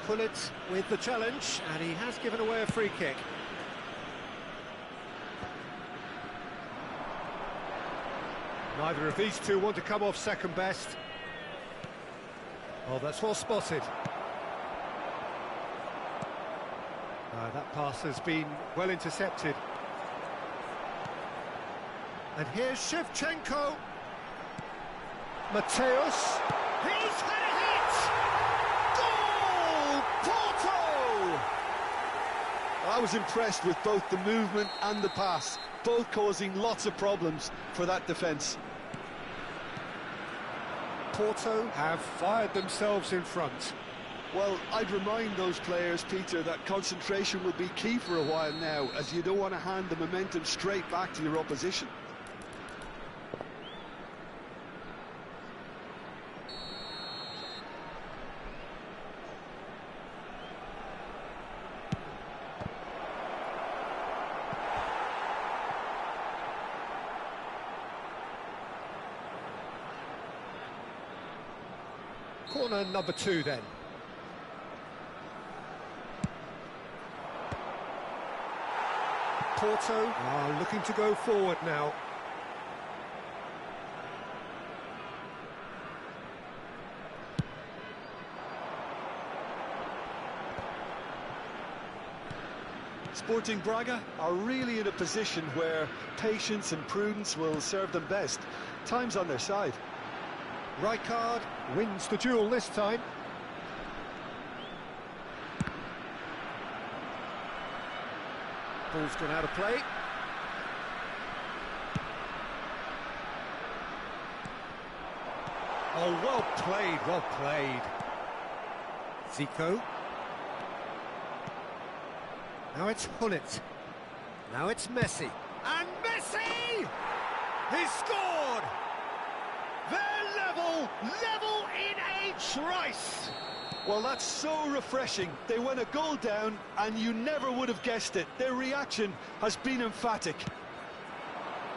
Pullet with the challenge, and he has given away a free kick. Neither of these two want to come off second best. Oh, that's well spotted. That pass has been well intercepted. And here's Shevchenko. Mateus. He's had a hit! Goal! Porto! I was impressed with both the movement and the pass, both causing lots of problems for that defence. Porto have fired themselves in front. Well, I'd remind those players, Peter, that concentration will be key for a while now, as you don't want to hand the momentum straight back to your opposition. Corner number 2 then. Porto are looking to go forward now. Sporting Braga are really in a position where patience and prudence will serve them best. Time's on their side. Rijkaard wins the duel this time. Ball's gone out of play. Oh, well played, well played. Zico. Now it's Hullet. Now it's Messi. And Messi! He's scored! They're level in a trice! Well, that's so refreshing. They went a goal down, and you never would have guessed it. Their reaction has been emphatic.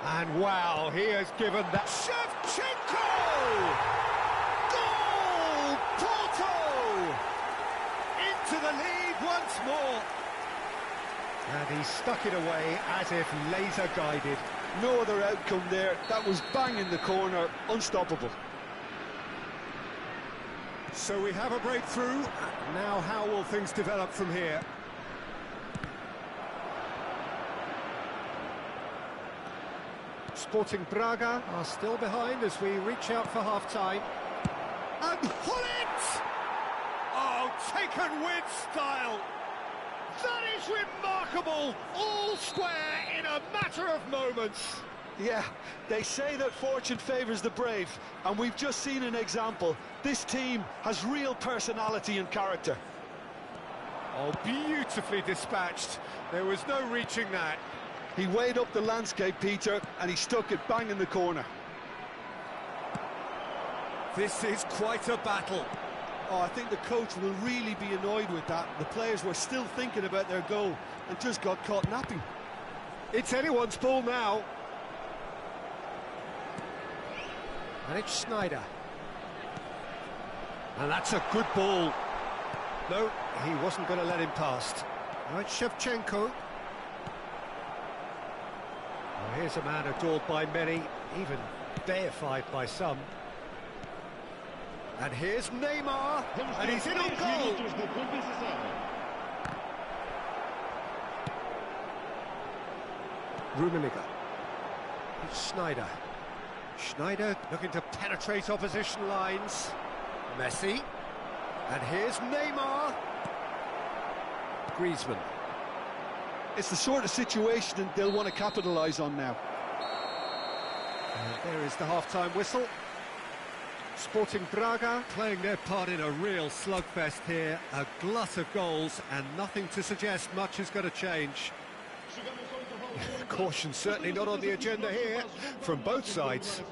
And wow, he has given that... Shevchenko! Goal! Porto! Into the lead once more. And he stuck it away as if laser-guided. No other outcome there. That was bang in the corner, unstoppable. So we have a breakthrough. Now how will things develop from here? Sporting Braga are still behind as we reach out for half-time. And Hullet! Oh, taken with style! That is remarkable! All square in a matter of moments. Yeah, they say that fortune favours the brave, and we've just seen an example. This team has real personality and character. Oh, beautifully dispatched. There was no reaching that. He weighed up the landscape, Peter, and he stuck it bang in the corner. This is quite a battle. Oh, I think the coach will really be annoyed with that. The players were still thinking about their goal and just got caught napping. It's anyone's ball now. And it's Schneider. And that's a good ball. No, he wasn't going to let him past. Now it's Shevchenko. Here's a man adored by many, even deified by some. And here's Neymar, and he's in on goal. Rummenigge. It's Schneider. Schneider looking to penetrate opposition lines. Messi. And here's Neymar. Griezmann. It's the sort of situation they'll want to capitalise on now. And there is the half-time whistle. Sporting Braga playing their part in a real slugfest here. A glut of goals and nothing to suggest much is going to change. Caution certainly not on the agenda here from both sides.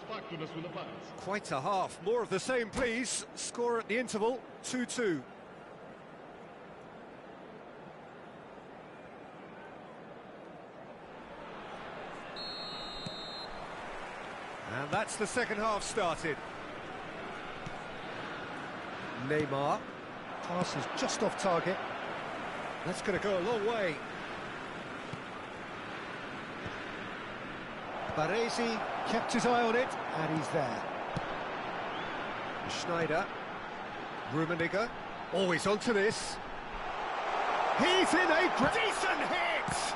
Quite a half. More of the same, please. Score at the interval, 2-2. And that's the second half started. Neymar. Pass is just off target. That's going to go a long way. Baresi kept his eye on it, and he's there. Schneider. Rummenigge. Always onto this. He's in a decent hit!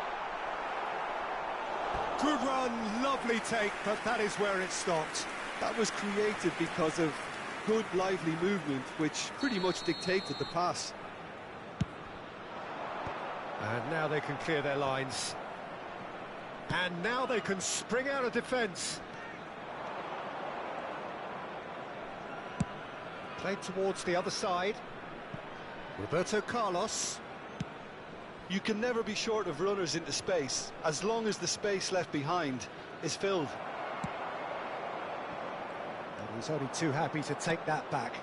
Good run, lovely take, but that is where it stopped. That was created because of good, lively movement, which pretty much dictated the pass. And now they can clear their lines. And now they can spring out of defence. Played towards the other side. Roberto Carlos. You can never be short of runners into space, as long as the space left behind is filled. And he's only too happy to take that back.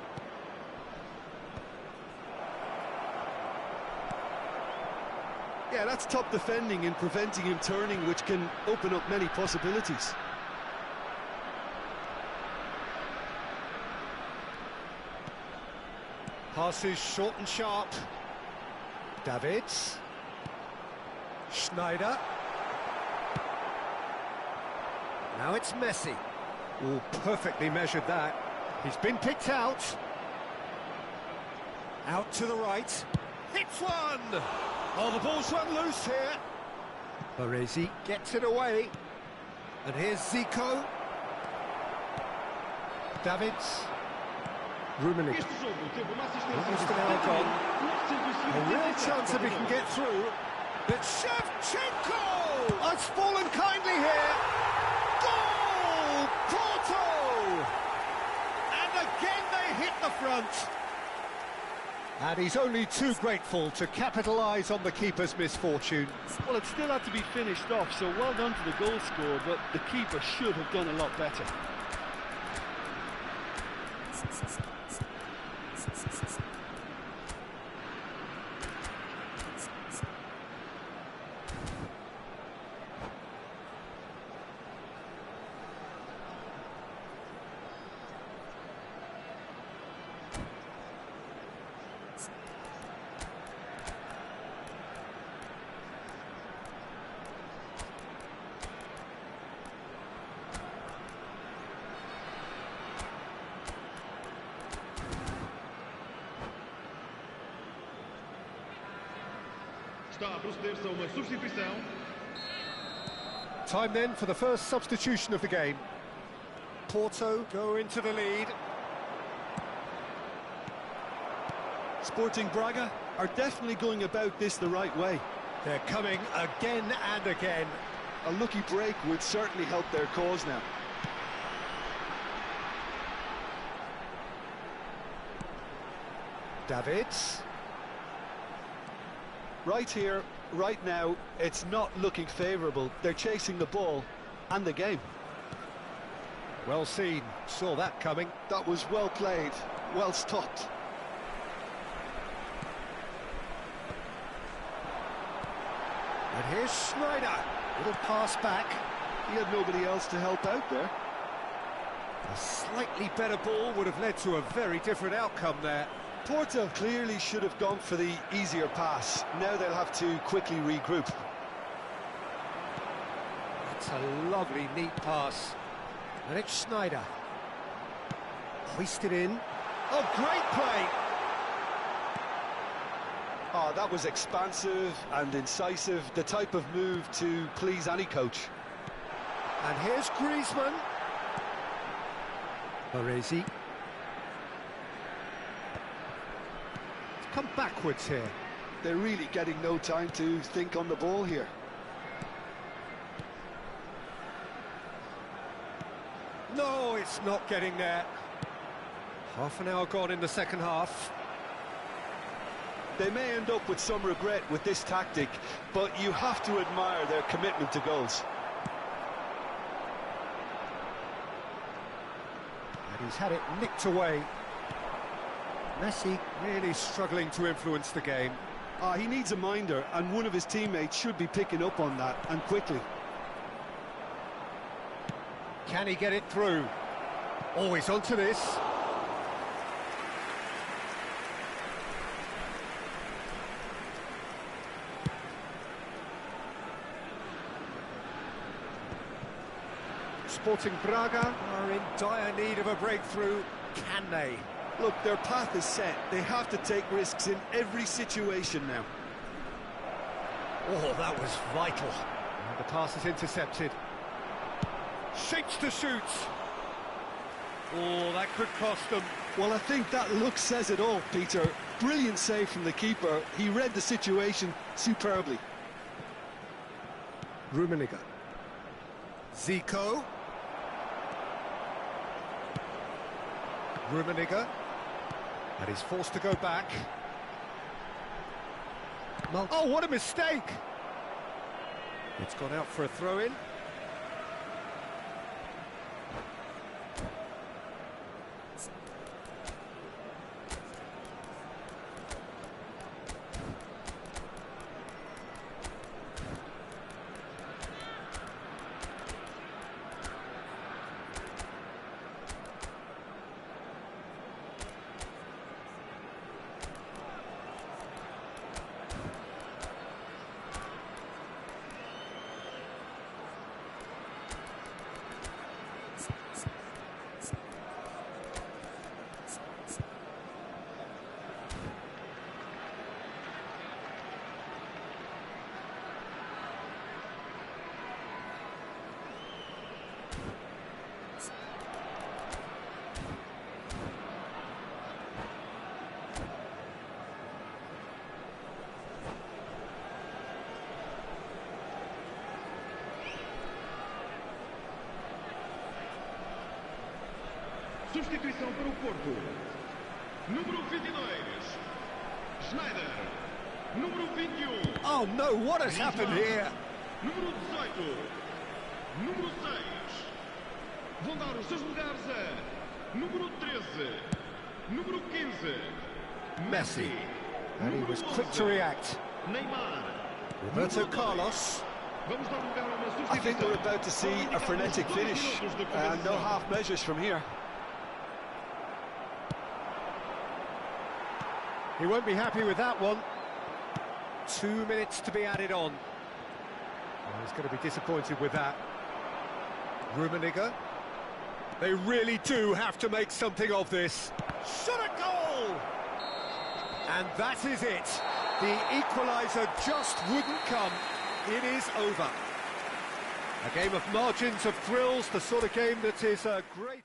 Yeah, that's top defending and preventing him turning, which can open up many possibilities. Passes short and sharp. Davids. Schneider. Now it's Messi. Oh, perfectly measured that. He's been picked out. Out to the right. Hits one! Oh, the ball's run loose here. Baresi gets it away. And here's Zico. Davids. Rummenigge. Almost an hour gone. A real chance if he can get through. But Shevchenko has fallen kindly here. Goal! Porto! And again they hit the front. And he's only too grateful to capitalise on the keeper's misfortune. Well, it still had to be finished off, so well done to the goal scorer, but the keeper should have done a lot better. Está a proceder-se a uma substituição. Time then for the first substitution of the game. Porto go into the lead. Sporting Braga are definitely going about this the right way. They're coming again and again. A lucky break would certainly help their cause now. Davids. Right here, right now, it's not looking favourable. They're chasing the ball and the game. Well seen, saw that coming. That was well played, well stopped. And here's Schneider. Little pass back. He had nobody else to help out there. A slightly better ball would have led to a very different outcome there. Porto clearly should have gone for the easier pass. Now they'll have to quickly regroup. That's a lovely, neat pass. And it's Schneider. Hoisted in. Oh, great play! Oh, that was expansive and incisive, the type of move to please any coach. And here's Griezmann. Baresi. It's come backwards here. They're really getting no time to think on the ball here. No, it's not getting there. Half an hour gone in the second half. They may end up with some regret with this tactic, but you have to admire their commitment to goals. And he's had it nicked away. Messi really struggling to influence the game. He needs a minder, and one of his teammates should be picking up on that, and quickly. Can he get it through? Always onto this. Sporting Braga are in dire need of a breakthrough. Can they? Look, their path is set. They have to take risks in every situation now. Oh, that was vital. And the pass is intercepted. Shapes to shoot. Oh, that could cost them. Well, I think that look says it all, Peter. Brilliant save from the keeper. He read the situation superbly. Rummenigge. Zico. Rummenigge. And he's forced to go back. Oh, what a mistake! It's gone out for a throw-in. Substituição para o Porto. Número 22, Schneider. Número 21. Oh no, what has happened here? Número 18, número 6. Vão dar os seus lugares a número 13, número 15, Messi. And he was quick to react. Neymar. Roberto Carlos. Vamos dar lugar a uma substituição. I think we're about to see a frenetic finish, and no half measures from here. He won't be happy with that one. 2 minutes to be added on. Oh, he's going to be disappointed with that. Rummenigge. They really do have to make something of this. Shot a goal! And that is it. The equaliser just wouldn't come. It is over. A game of margins, of thrills, the sort of game that is a great...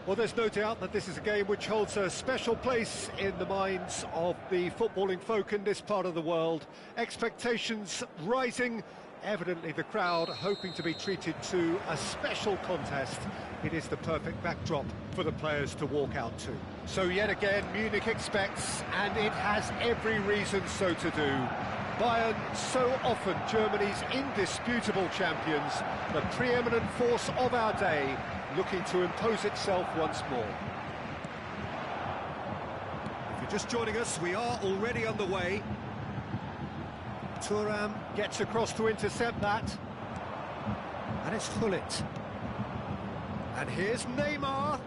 Well, there's no doubt that this is a game which holds a special place in the minds of the footballing folk in this part of the world. Expectations rising, evidently the crowd hoping to be treated to a special contest. It is the perfect backdrop for the players to walk out to. So yet again, Munich expects, and it has every reason so to do. Bayern, so often Germany's indisputable champions, the preeminent force of our day, looking to impose itself once more. If you're just joining us, we are already underway. Thuram gets across to intercept that. And it's Gullit. And here's Neymar.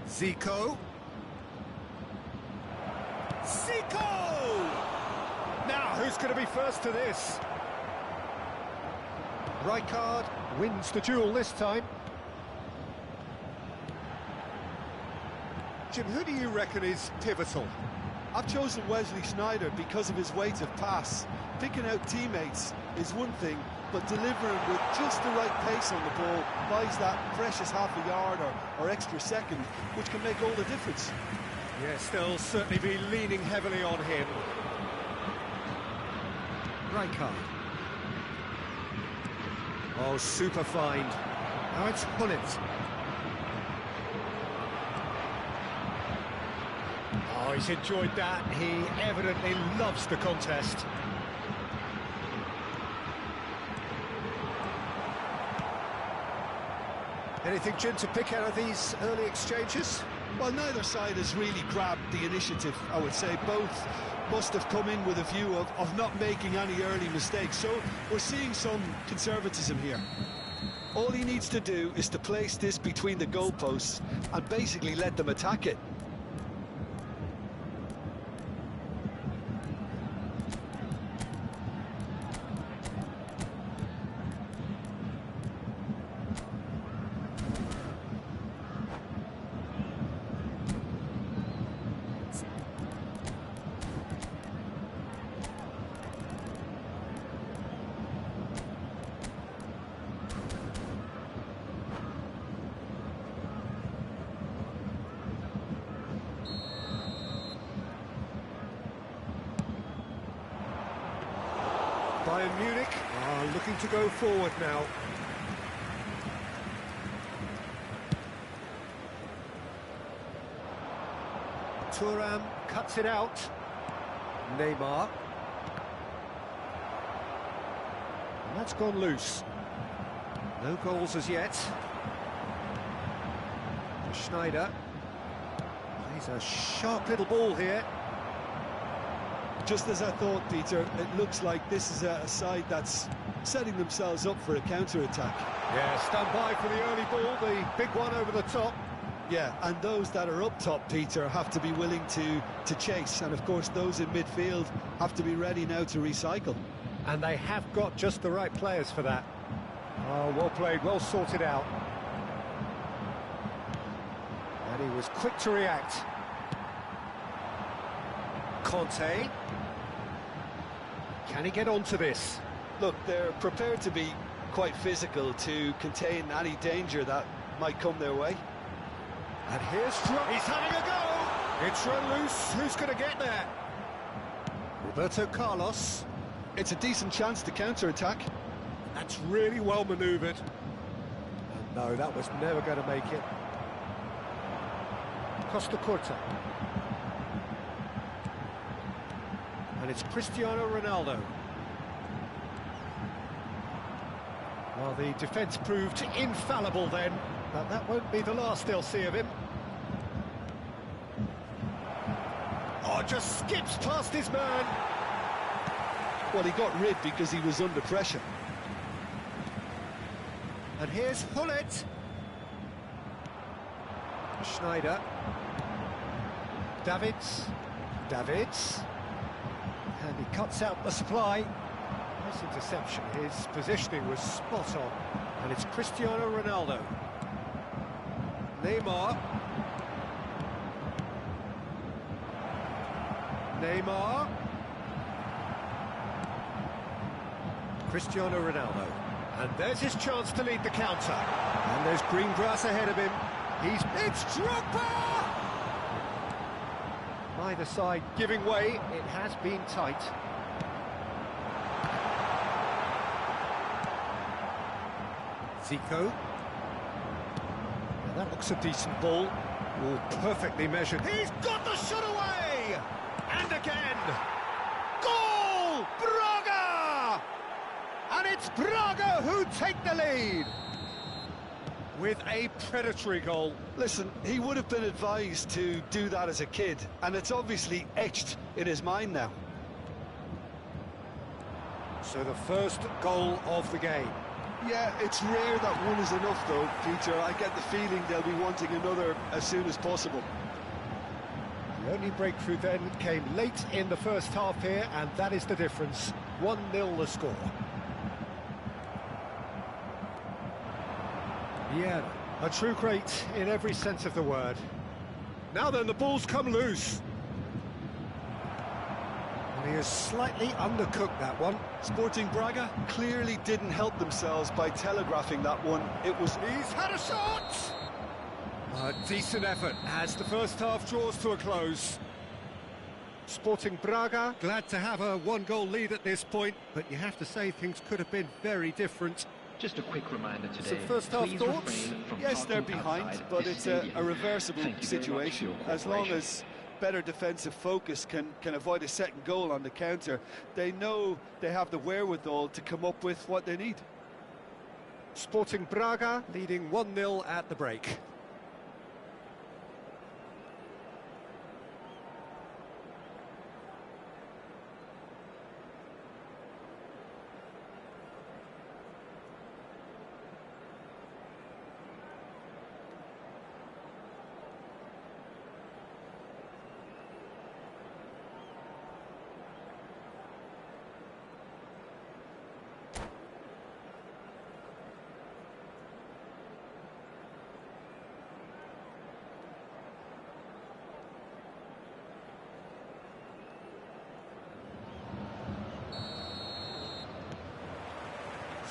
Zico. Zico! Now, who's going to be first to this? Rijkaard wins the duel this time. Jim, who do you reckon is pivotal? I've chosen Wesley Sneijder because of his weight of pass. Picking out teammates is one thing, but delivering with just the right pace on the ball buys that precious half a yard or extra second, which can make all the difference. Yes, they'll certainly be leaning heavily on him. Rijkaard. Oh, super find. Now it's Gullit. Oh, he's enjoyed that. He evidently loves the contest. Anything, Jim, to pick out of these early exchanges? Well, neither side has really grabbed the initiative, I would say. Both must have come in with a view of not making any early mistakes. So we're seeing some conservatism here. All he needs to do is to place this between the goalposts and basically let them attack it. Bayern Munich are looking to go forward now. Thuram cuts it out. Neymar. And that's gone loose. No goals as yet. Schneider. Plays a sharp little ball here. Just as I thought, Peter, it looks like this is a side that's setting themselves up for a counter-attack. Yeah, stand by for the early ball, the big one over the top. Yeah, and those that are up top, Peter, have to be willing to chase. And, of course, those in midfield have to be ready now to recycle. And they have got just the right players for that. Oh, well played, well sorted out. And he was quick to react. Conte. Can he get onto this? Look, they're prepared to be quite physical to contain any danger that might come their way. And here's he's having a go! It's run loose, who's going to get there? Roberto Carlos. It's a decent chance to counter-attack. That's really well manoeuvred. And no, that was never going to make it. Costa Curta. And it's Cristiano Ronaldo. Well, the defence proved infallible then, but that won't be the last they'll see of him. Oh, just skips past his man. Well, he got rid because he was under pressure. And here's Hullet. Schneider. Davids. And he cuts out the supply. Nice interception. His positioning was spot on. And it's Cristiano Ronaldo. Neymar. Cristiano Ronaldo. And there's his chance to lead the counter. And there's green grass ahead of him. It's Drogba! Neither side giving way. It has been tight. Zico. Now that looks a decent ball. All perfectly measured. He's got the shot away! And again! Goal! Braga! And it's Braga who take the lead! With a predatory goal. Listen, he would have been advised to do that as a kid, and it's obviously etched in his mind now. So the first goal of the game. Yeah, it's rare that one is enough though, Peter. I get the feeling they'll be wanting another as soon as possible. The only breakthrough then came late in the first half here, and that is the difference. 1-0 the score. Yeah, a true great in every sense of the word. Now then, the ball's come loose. And he has slightly undercooked that one. Sporting Braga clearly didn't help themselves by telegraphing that one. He's had a shot! A decent effort as the first half draws to a close. Sporting Braga, glad to have a one-goal lead at this point, but you have to say things could have been very different. Just a quick reminder today. So first half please thoughts? refrain from Yes, they're talking behind, outside but this it's stadium. a reversible Thank you very much for situation. your As long cooperation. as better defensive focus can avoid a second goal on the counter, they know they have the wherewithal to come up with what they need. Sporting Braga leading 1-0 at the break.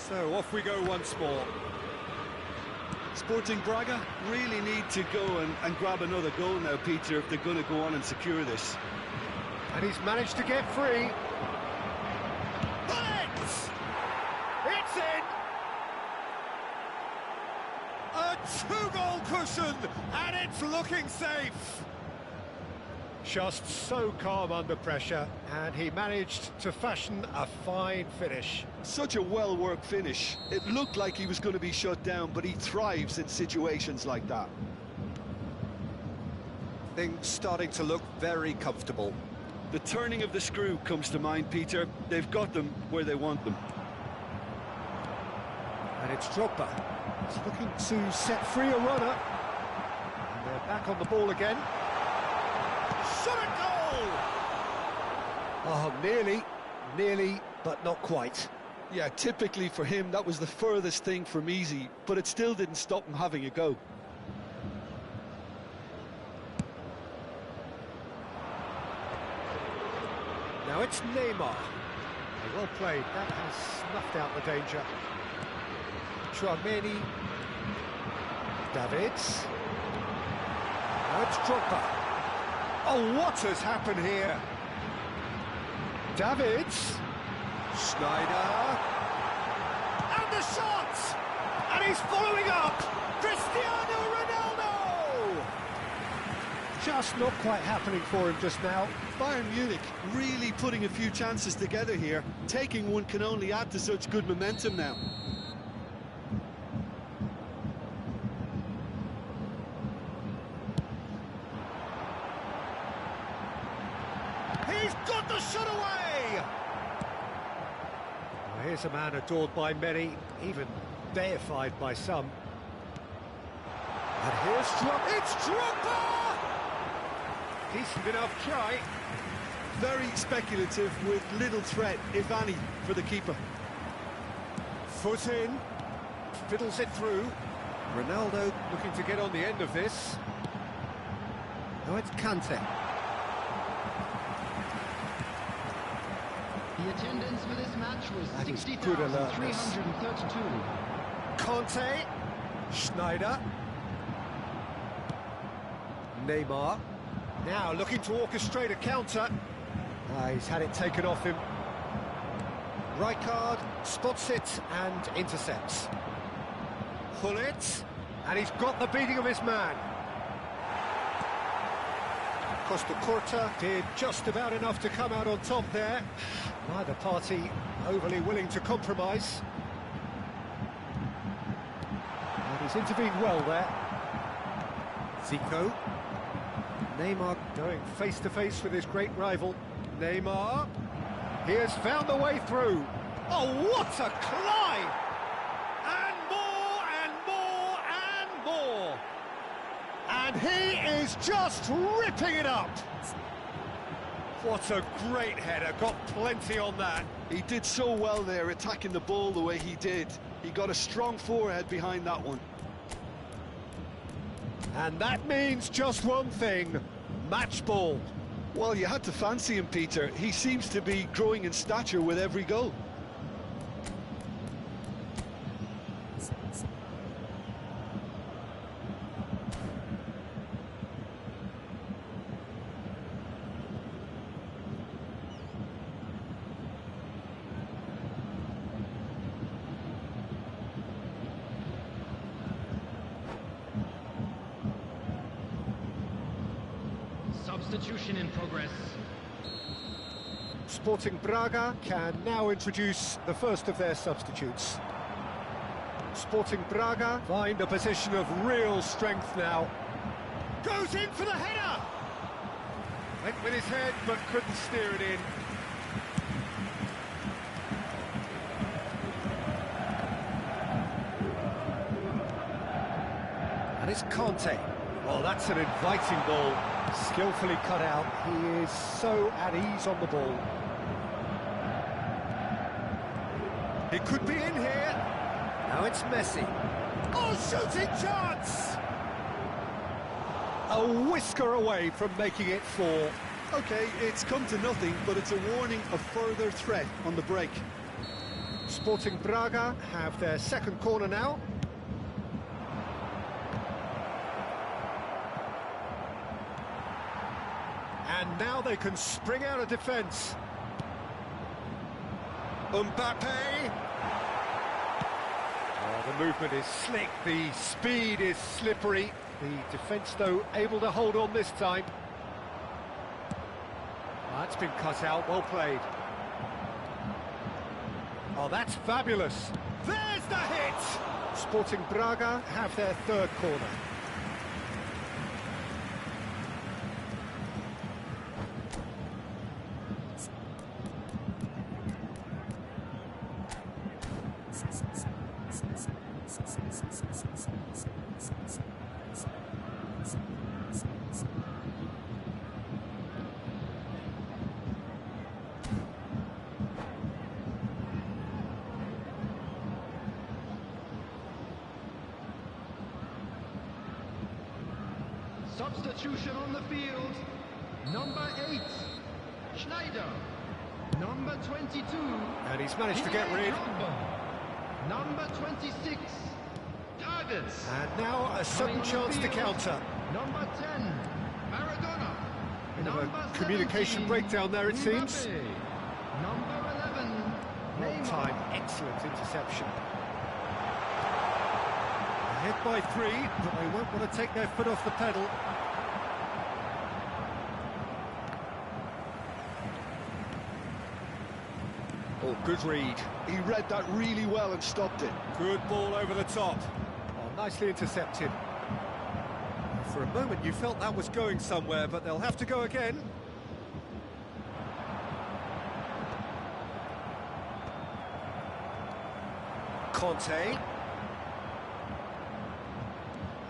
So off we go once more. Sporting Braga really need to go and grab another goal now, Peter, if they're going to go on and secure this. And he's managed to get free. Bullets! motion, and it's looking safe. Just so calm under pressure, and he managed to fashion a fine finish. Such a well-worked finish. It looked like he was going to be shut down, but he thrives in situations like that. Things starting to look very comfortable. The turning of the screw comes to mind, Peter. They've got them where they want them. And it's Drogba. He's looking to set free a runner. And they're back on the ball again. Shot a goal! Oh, nearly, but not quite. Yeah, typically for him, that was the furthest thing from easy, but it still didn't stop him having a go. Now it's Neymar. Well played. That has snuffed out the danger. Chouameni. Davids. Now it's Drogba. Oh, what has happened here? Davids. Schneider. And the shot! And he's following up! Cristiano Ronaldo! Just not quite happening for him just now. Bayern Munich really putting a few chances together here. Taking one can only add to such good momentum now. He's got the shot away! Well, here's a man adored by many, even deified by some. And here's Drogba. It's Drogba! Decent enough try. Very speculative with little threat, if any, for the keeper. Foot in. Fiddles it through. Ronaldo looking to get on the end of this. Now it's Kante. The attendance for this match was That is good alertness. 60,332. Kante. Schneider. Neymar. Now looking to orchestrate a counter. He's had it taken off him. Rijkaard spots it and intercepts. Gullit. And he's got the beating of his man. Costa Curta did just about enough to come out on top there. Neither party overly willing to compromise. And he's intervened well there. Zico. Neymar going face-to-face with his great rival. Neymar. He has found the way through. Oh, what a climb! And more, and more, and more. And he is just ripping it up. What a great header, got plenty on that. He did so well there, attacking the ball the way he did. He got a strong forehead behind that one. And that means just one thing, match ball. Well, you had to fancy him, Peter. He seems to be growing in stature with every goal. Substitution in progress. Sporting Braga can now introduce the first of their substitutes. Sporting Braga find a position of real strength now. Goes in for the header! Went with his head but couldn't steer it in. And it's Kante. Well, that's an inviting ball. Skillfully cut out. He is so at ease on the ball. It could be in here. Now it's Messi. Oh, shooting chance! A whisker away from making it 4. Okay, it's come to nothing, but it's a warning of further threat on the break. Sporting Braga have their second corner now. And now they can spring out of defence. Mbappe. Oh, the movement is slick, the speed is slippery. The defence, though, able to hold on this time. That's been cut out, well played. Oh, that's fabulous. There's the hit! Sporting Braga have their third corner. Substitution on the field. Number 8, Schneider. Number 22. And he's managed to get rid. Number 26, Targets. And now a sudden chance to counter. Number 10, Maradona. Bit of a communication breakdown there, it seems. Number 11, Well time, excellent interception. Ahead by 3, but they won't want to take their foot off the pedal. Oh, good read. He read that really well and stopped it. Good ball over the top. Oh, nicely intercepted. For a moment you felt that was going somewhere, but they'll have to go again. Conte.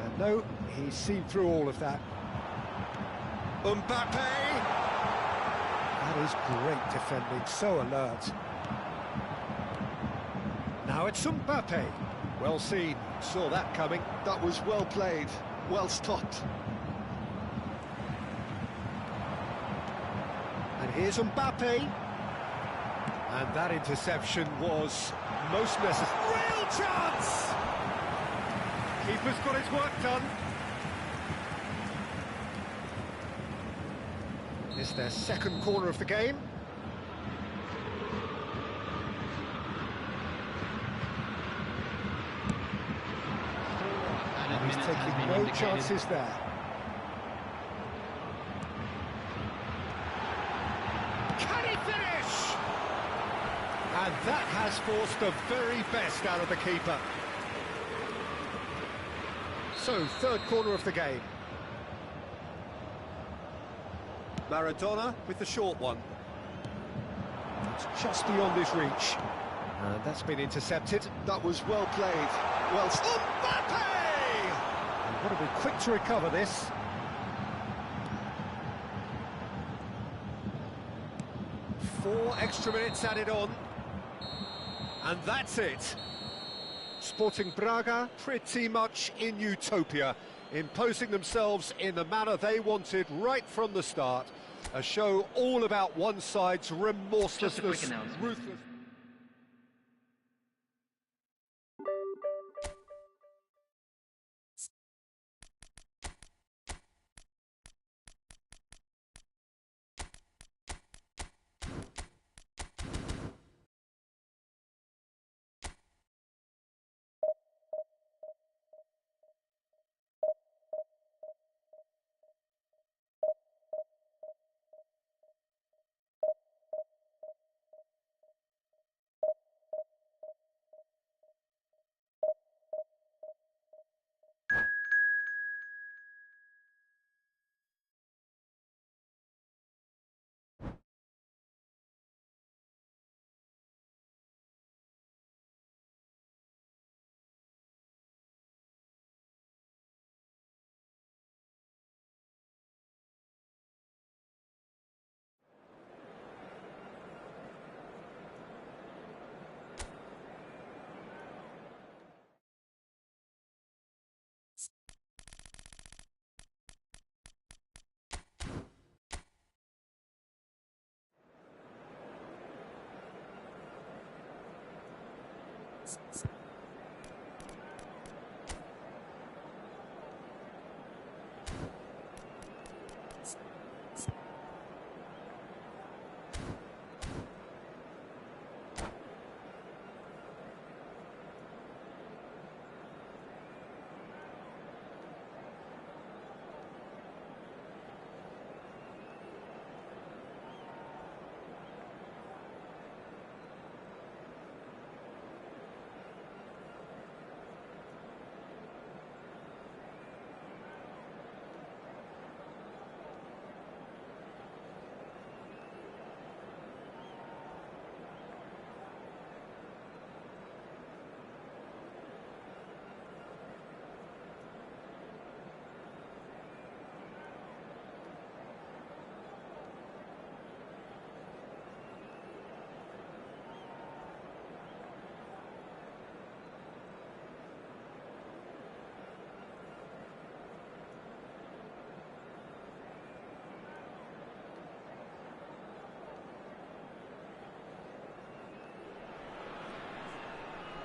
And no, he's seen through all of that. Mbappe! That is great defending, so alert. Now it's Mbappe. Well seen, saw that coming. That was well played, well stopped. And here's Mbappe. And that interception was most necessary. Real chance! Keeper's got his work done. It's their second corner of the game. And he's taking no chances there. Can he finish? And that has forced the very best out of the keeper. So, third corner of the game. Maradona with the short one. It's just beyond his reach. And that's been intercepted. That was well played. Well, Mbappe! They've got to be quick to recover this. Four extra minutes added on. And that's it. Sporting Braga pretty much in utopia, imposing themselves in the manner they wanted right from the start. A show all about one side's remorselessness, ruthless.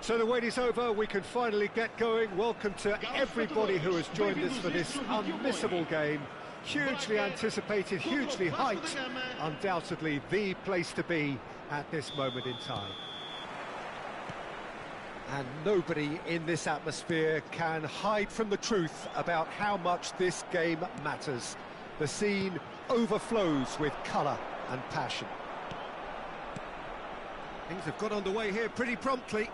So the wait is over, we can finally get going. Welcome to everybody who has joined us for this unmissable game. Hugely anticipated, hugely hyped, undoubtedly the place to be at this moment in time. And nobody in this atmosphere can hide from the truth about how much this game matters. The scene overflows with colour and passion. Things have got underway here pretty promptly.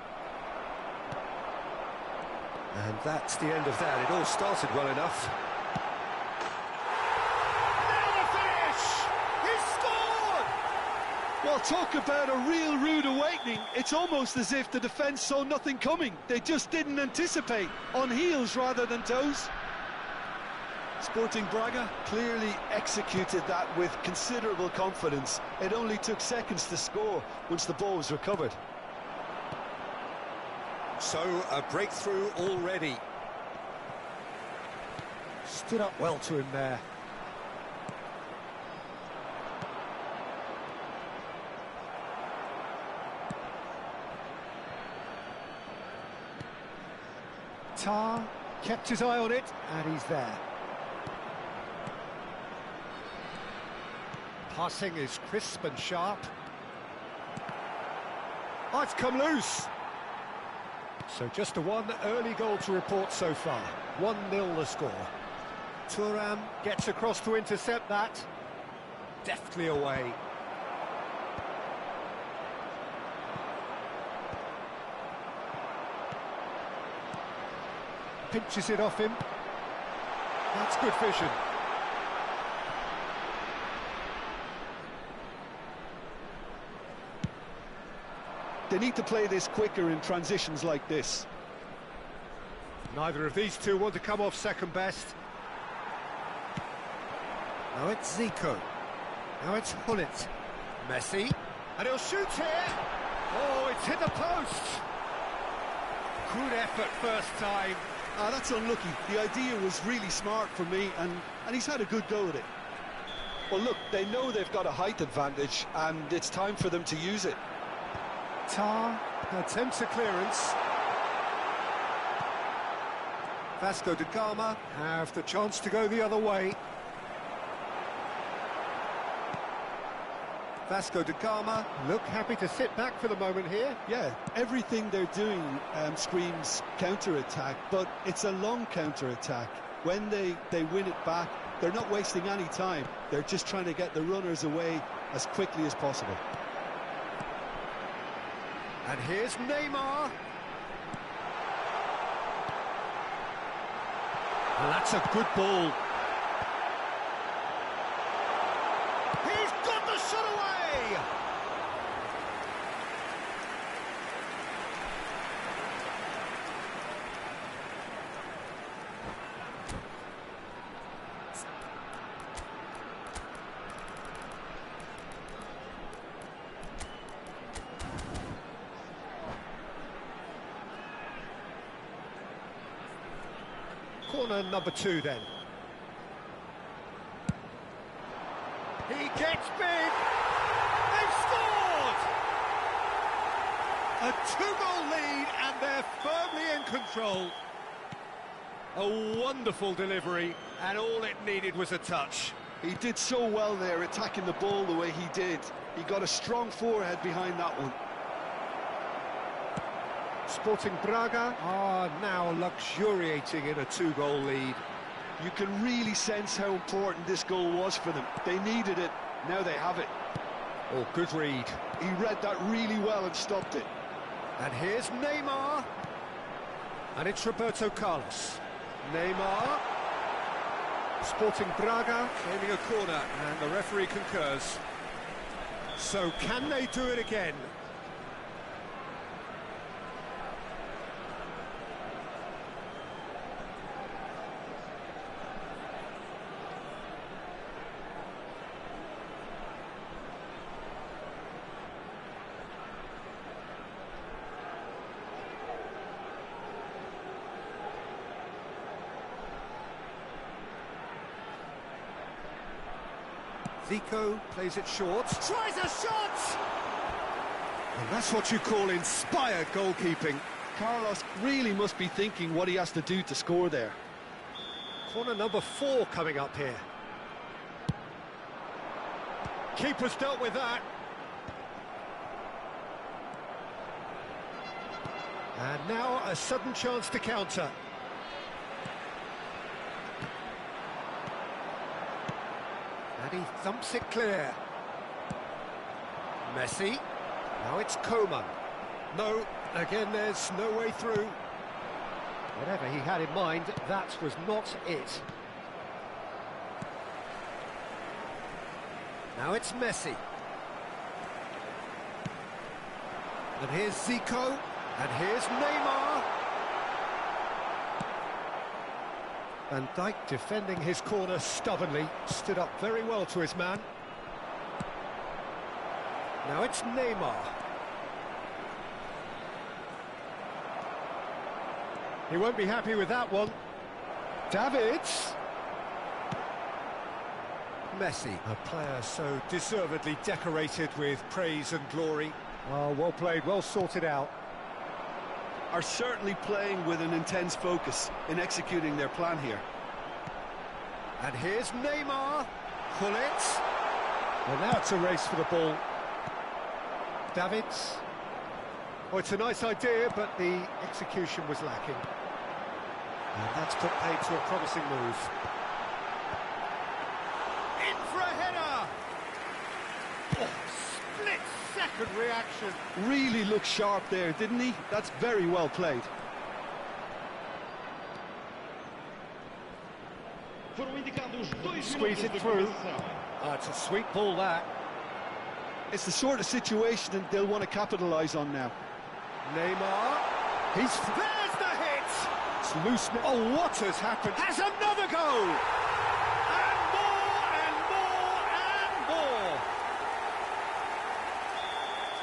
And that's the end of that. It all started well enough. Now the finish! He's scored! Well, talk about a real rude awakening. It's almost as if the defence saw nothing coming. They just didn't anticipate. On heels rather than toes. Sporting Braga clearly executed that with considerable confidence. It only took seconds to score once the ball was recovered. So, a breakthrough already. Stood up well to him there. Tar kept his eye on it, and he's there. Passing is crisp and sharp. Oh, it's come loose. So just the one early goal to report so far. 1-0 the score. Thuram gets across to intercept that. Deftly away. Pinches it off him. That's good vision. They need to play this quicker in transitions like this. Neither of these two want to come off second best. Now it's Zico. Now it's Hullet. Messi. And he'll shoot here. Oh, it's hit the post. Good effort first time. That's unlucky. The idea was really smart for me, and he's had a good go at it. Well, look, they know they've got a height advantage, and it's time for them to use it. Tar attempts a clearance. Vasco da Gama have the chance to go the other way. Vasco da Gama look happy to sit back for the moment here. Yeah, everything they're doing screams counter-attack, but it's a long counter-attack. When they win it back, they're not wasting any time. They're just trying to get the runners away as quickly as possible. And here's Neymar. And that's a good ball. He's got the shot away! Corner number 2 then. He gets big! They've scored! A 2-goal lead and they're firmly in control. A wonderful delivery and all it needed was a touch. He did so well there, attacking the ball the way he did. He got a strong forehead behind that one. Sporting Braga are now luxuriating in a 2-goal lead. You can really sense how important this goal was for them. They needed it, now they have it. Oh, good read. He read that really well and stopped it. And here's Neymar. And it's Roberto Carlos. Neymar. Sporting Braga aiming a corner, and the referee concurs. So can they do it again? Zico plays it short. Tries a shot! And that's what you call inspired goalkeeping. Carlos really must be thinking what he has to do to score there. Corner number 4 coming up here. Keeper's dealt with that. And now a sudden chance to counter. And he thumps it clear. Messi. Now it's Coman. No, again there's no way through. Whatever he had in mind, that was not it. Now it's Messi. And here's Zico. And here's Neymar. Van Dijk defending his corner stubbornly. Stood up very well to his man. Now it's Neymar. He won't be happy with that one. Davids. Messi, a player so deservedly decorated with praise and glory. Oh, well played, well sorted out. Are certainly playing with an intense focus in executing their plan here. And here's Neymar. Pull it. Well, now it's a race for the ball. Davids. Oh, it's a nice idea, but the execution was lacking. And that's put paid to a promising move. In for a header! Oh, split-second reaction. Really looked sharp there, didn't he? That's very well played. Squeeze it through. Oh, it's a sweet ball, that. It's the sort of situation that they'll want to capitalise on now. Neymar. There's the hit! It's loose. Oh, what has happened? Has another go! And more, and more, and more!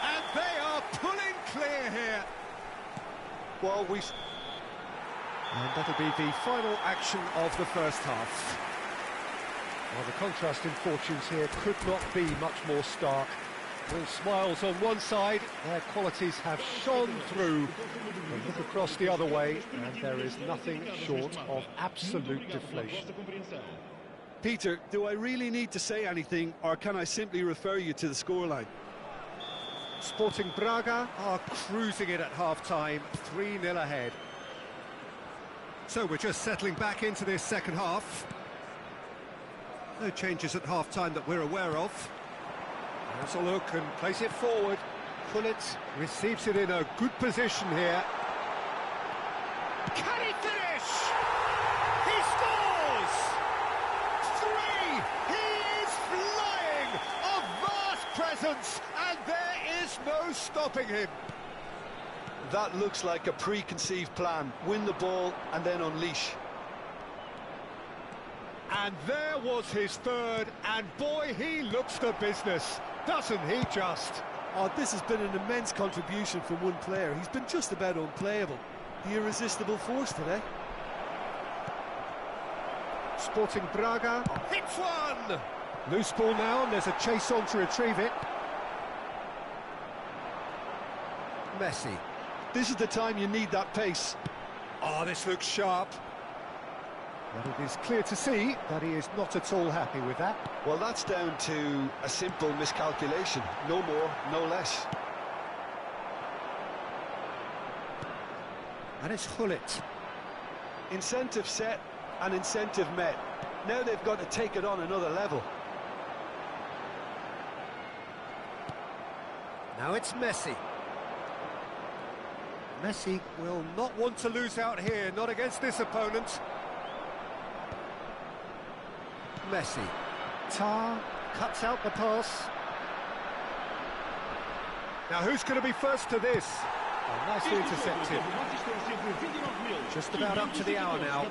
And they are pulling clear here. Well, And that'll be the final action of the first half. Well, the contrast in fortunes here could not be much more stark. All smiles on one side, their qualities have shone through. And look across the other way, and there is nothing short of absolute deflation. Peter, do I really need to say anything, or can I simply refer you to the scoreline? Sporting Braga are cruising it at half-time, 3-0 ahead. So we're just settling back into this second half. No changes at half-time that we're aware of. Has a look and place it forward. Pullet receives it in a good position here. Can he finish? He scores! 3! He is flying! A vast presence, and there is no stopping him. That looks like a preconceived plan. Win the ball and then unleash. And there was his third, and boy, he looks the business, doesn't he just? Oh, this has been an immense contribution from one player. He's been just about unplayable. The irresistible force today. Sporting Braga hits one! Loose ball now, and there's a chase on to retrieve it. Messi. This is the time you need that pace. Oh, this looks sharp. But it is clear to see that he is not at all happy with that. Well, that's down to a simple miscalculation. No more, no less. And it's Hullet. Incentive set and incentive met. Now they've got to take it on another level. Now it's Messi. Messi will not want to lose out here, not against this opponent. Messi. Tar cuts out the pass. Now who's going to be first to this? Oh, nicely intercepted. Just about up to the hour now.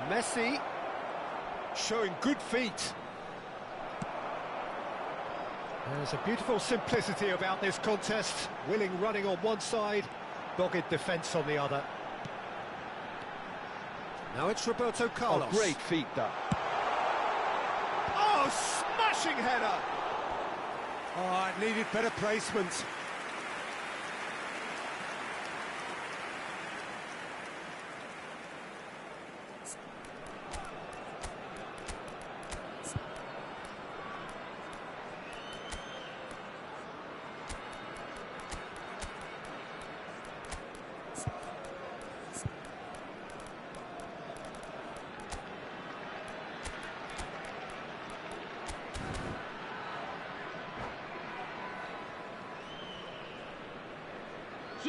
Messi showing good feet. There's a beautiful simplicity about this contest. Willing running on one side, dogged defence on the other. Now it's Roberto Carlos. Oh, great feet, that. Oh, smashing header! Oh, it needed better placement.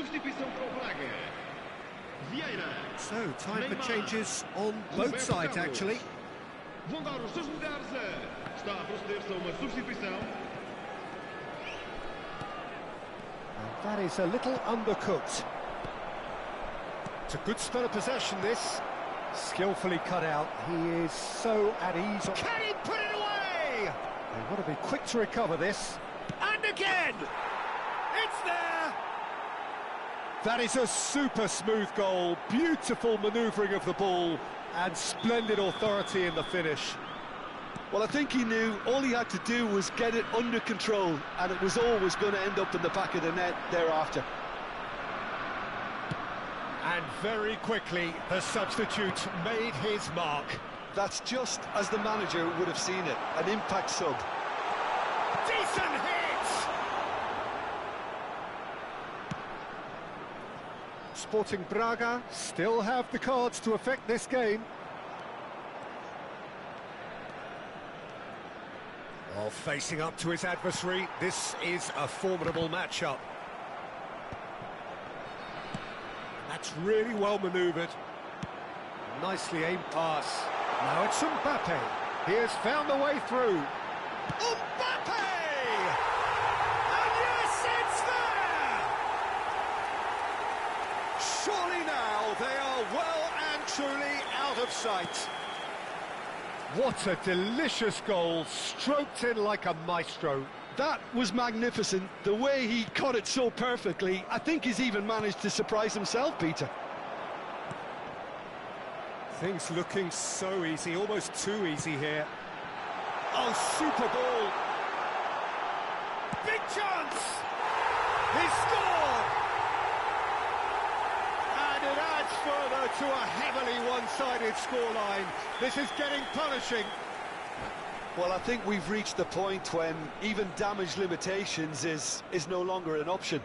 substituição para o Braga. Vieira. So, time for Neymar. changes on both Roberto sides, Carlos. actually. Vão dar os seus lugares. Está a proceder-se a uma substituição. And that is a little undercooked. It's a good spell of possession, this. Skillfully cut out. He is so at ease. Can he put it away? They want to be quick to recover this. And again! It's there! That is a super smooth goal. Beautiful manoeuvring of the ball and splendid authority in the finish. Well, I think he knew all he had to do was get it under control, and it was always going to end up in the back of the net thereafter. And very quickly, the substitute made his mark. That's just as the manager would have seen it, an impact sub. Decent hit! Sporting Braga still have the cards to affect this game. Well, facing up to his adversary, this is a formidable matchup. That's really well manoeuvred. Nicely aimed pass. Now it's Mbappe. He has found the way through. Mbappe! And yes, it's there! Surely now they are well and truly out of sight. What a delicious goal, stroked in like a maestro. That was magnificent. The way he caught it so perfectly, I think he's even managed to surprise himself, Peter. Things looking so easy, almost too easy here. Oh, super ball! Big chance! He scored! And it adds further to a heavily one-sided scoreline. This is getting punishing. Well, I think we've reached the point when even damage limitations is no longer an option.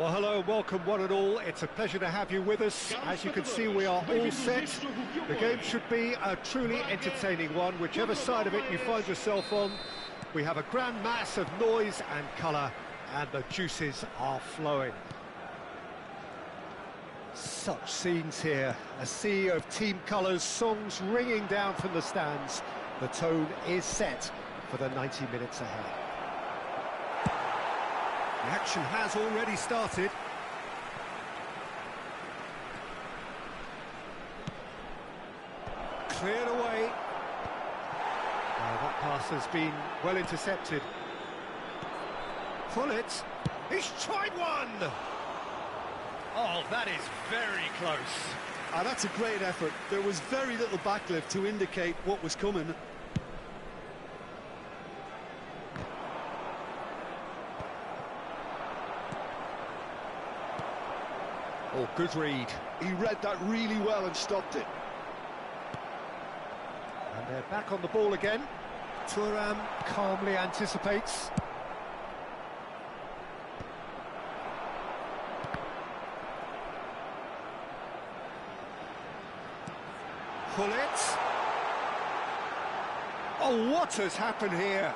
Well, hello and welcome one and all. It's a pleasure to have you with us. As you can see, we are all set. The game should be a truly entertaining one, whichever side of it you find yourself on. We have a grand mass of noise and colour, and the juices are flowing. Such scenes here, a sea of team colours, songs ringing down from the stands. The tone is set for the 90 minutes ahead. The action has already started. Cleared away. That pass has been well intercepted. Pullet. He's tried one! Oh, that is very close. That's a great effort. There was very little backlift to indicate what was coming. Oh, good read. He read that really well and stopped it. And they're back on the ball again. Thuram calmly anticipates. Pull it. Oh, what has happened here?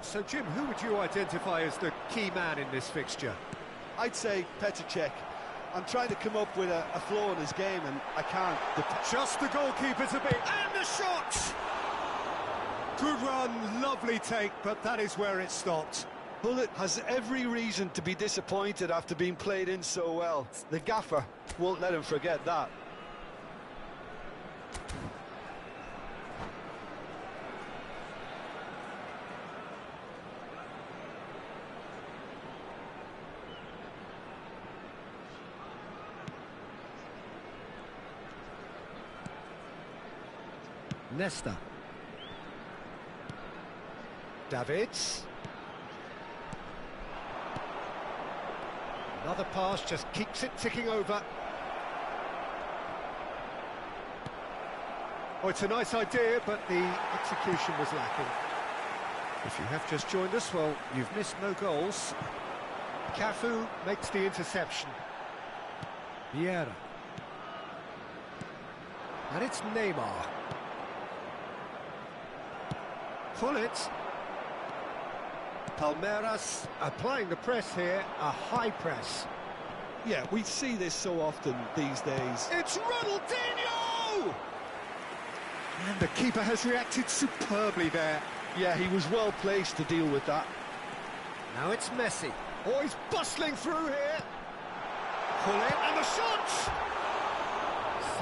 So, Jim, who would you identify as the key man in this fixture? I'd say Kkkk. I'm trying to come up with a flaw in his game, and I can't. Just the goalkeeper to beat. And the shot! Good run, lovely take, but that is where it stopped. Bullet has every reason to be disappointed after being played in so well. The gaffer won't let him forget that. Nesta. Davids. Another pass, just keeps it ticking over. Oh, it's a nice idea, but the execution was lacking. If you have just joined us, well, you've missed no goals. Cafu makes the interception. Vieira. And it's Neymar. Pull it. Palmeiras applying the press here, a high press. Yeah, we see this so often these days. It's Ronaldinho! And the keeper has reacted superbly there. Yeah, he was well placed to deal with that. Now it's Messi. Oh, he's bustling through here. Pull it, and the shot!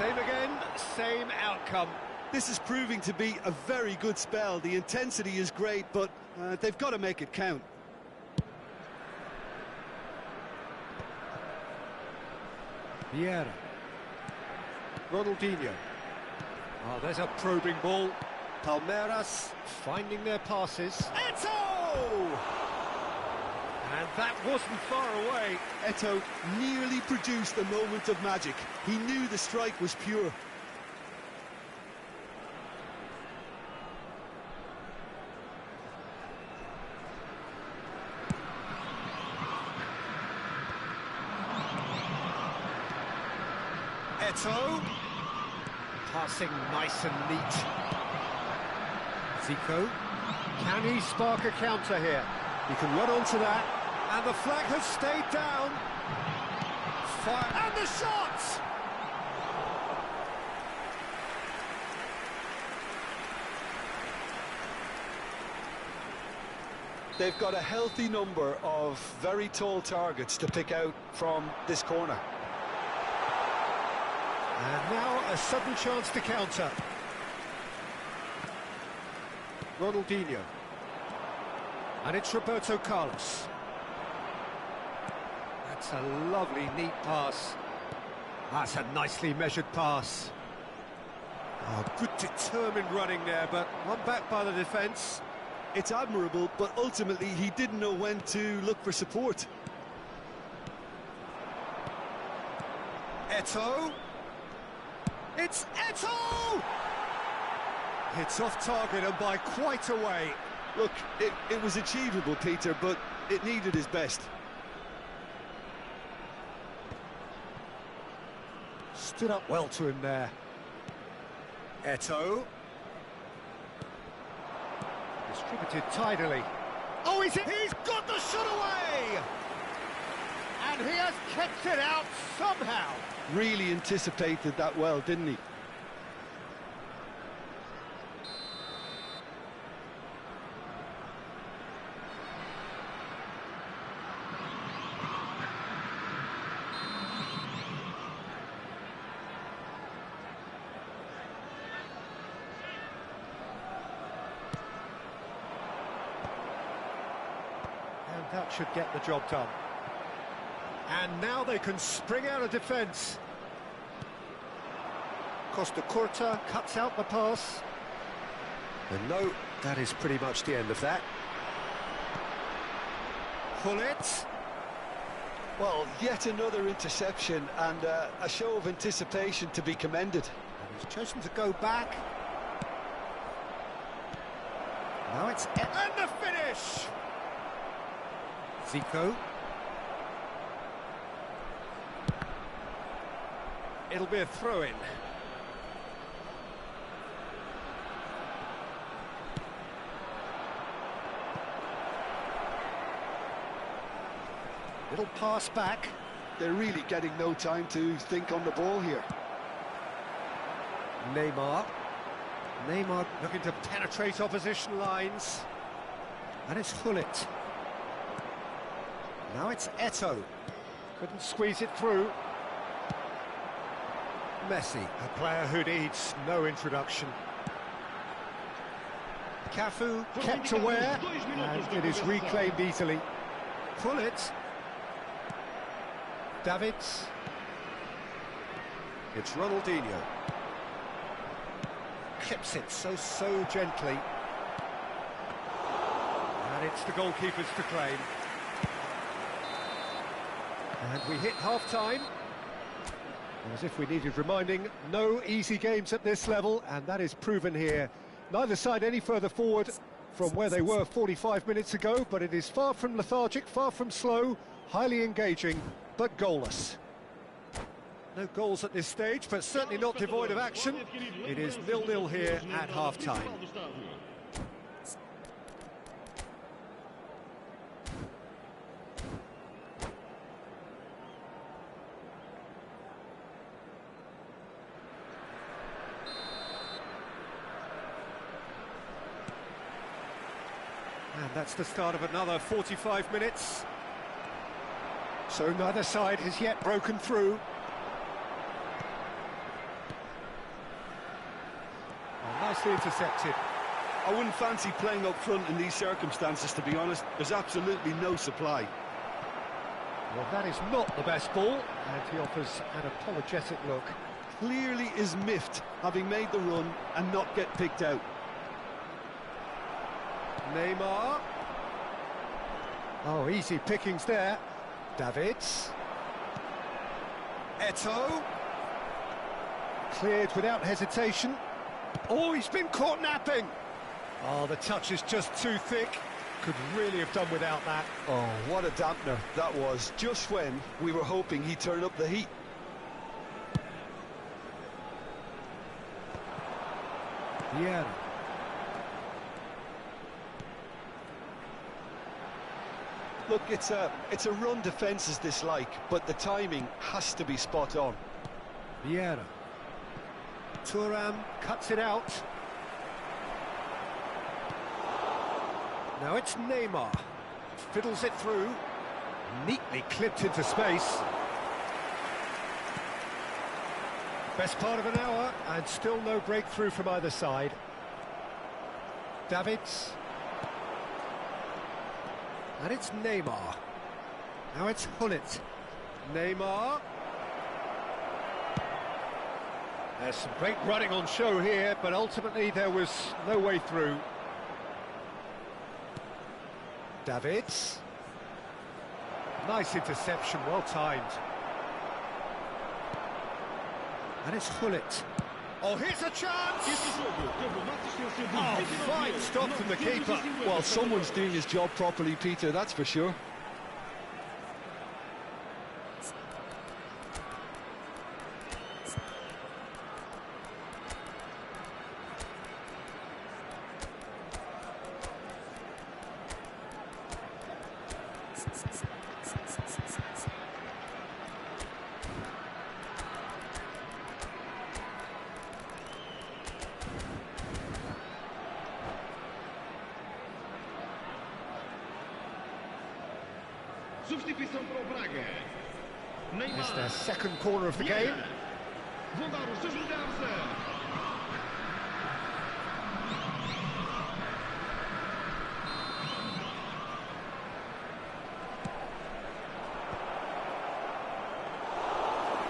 Same again, same outcome. This is proving to be a very good spell. The intensity is great, but they've got to make it count. Vieira. Ronaldinho. Oh, there's a probing ball. Palmeiras finding their passes. Eto'o! And that wasn't far away. Eto'o nearly produced a moment of magic. He knew the strike was pure. Eto'o. Passing nice and neat. Zico. Can he spark a counter here? He can run onto that. And the flag has stayed down. Fire. And the shot! They've got a healthy number of very tall targets to pick out from this corner. And now a sudden chance to counter. Ronaldinho. And it's Roberto Carlos. That's a lovely, neat pass. That's a nicely measured pass. Oh, good determined running there, but one back by the defence. It's admirable, but ultimately he didn't know when to look for support. Eto'o. It's Eto'o! It's off target and by quite a way. Look, it was achievable, Peter, but it needed his best. Stood up well to him there. Eto'o. Distributed tidily. Oh, he's got the shot away! And he has kept it out somehow. Really anticipated that well, didn't he? And that should get the job done. And now they can spring out of defence. Costa Curta cuts out the pass. And no, that is pretty much the end of that. Gullit. Well, yet another interception and a show of anticipation to be commended. And he's chosen to go back. Now it's... And the finish! Zico. It'll be a throw-in. Little pass back. They're really getting no time to think on the ball here. Neymar looking to penetrate opposition lines. And it's Gullit. Now it's Eto'o. Couldn't squeeze it through. Messi, a player who needs no introduction. Cafu kept aware, and it is reclaimed easily. Gullit. Davids. It's Ronaldinho. Clips it so gently. And it's the goalkeepers to claim. And we hit half-time. As if we needed reminding, no easy games at this level, and that is proven here. Neither side any further forward from where they were 45 minutes ago, but it is far from lethargic, far from slow, highly engaging, but goalless. No goals at this stage, but certainly not devoid of action. It is 0-0 here at half-time. And that's the start of another 45 minutes. So neither side has yet broken through. Oh, nicely intercepted. I wouldn't fancy playing up front in these circumstances, to be honest. There's absolutely no supply. Well, that is not the best ball, and he offers an apologetic look. Clearly is miffed, having made the run and not get picked out. Neymar. Oh, easy pickings there. Davids. Eto'o. Cleared without hesitation. Oh, he's been caught napping. Oh, the touch is just too thick. Could really have done without that. Oh, what a dampener that was, just when we were hoping he'd turn up the heat. Yeah. Look, it's a run defence's dislike, but the timing has to be spot on. Vieira. Thuram cuts it out. Now it's Neymar. Fiddles it through. Neatly clipped into space. Best part of an hour, and still no breakthrough from either side. Davids. And it's Neymar. Now it's Gullit. Neymar. There's some great running on show here, but ultimately there was no way through. Davids. Nice interception, well timed. And it's Gullit. Oh, here's a chance! Este jogo teve uma assistência de Oh, 29 fine gols, stop from the keeper. 950 Well, someone's doing his job properly, Peter, that's for sure. Substituição para o Braga. It's their Neymar. second corner of the game. Vão dar os seus lugares a...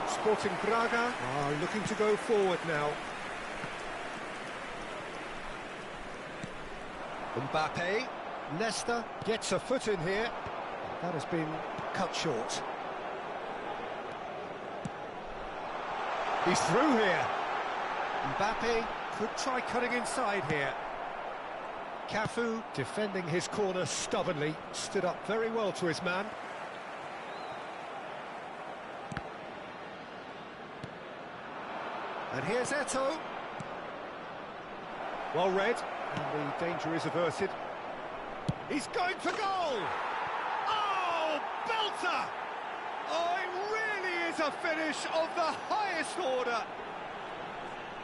Sporting Braga are looking to go forward now. Mbappe, Leicester gets a foot in here. That has been cut short. He's through here. Mbappe could try cutting inside here. Cafu defending his corner stubbornly, stood up very well to his man. And here's Eto'o. Well read, and the danger is averted. He's going for goal! Oh, belter! Oh, it really is a finish of the highest order.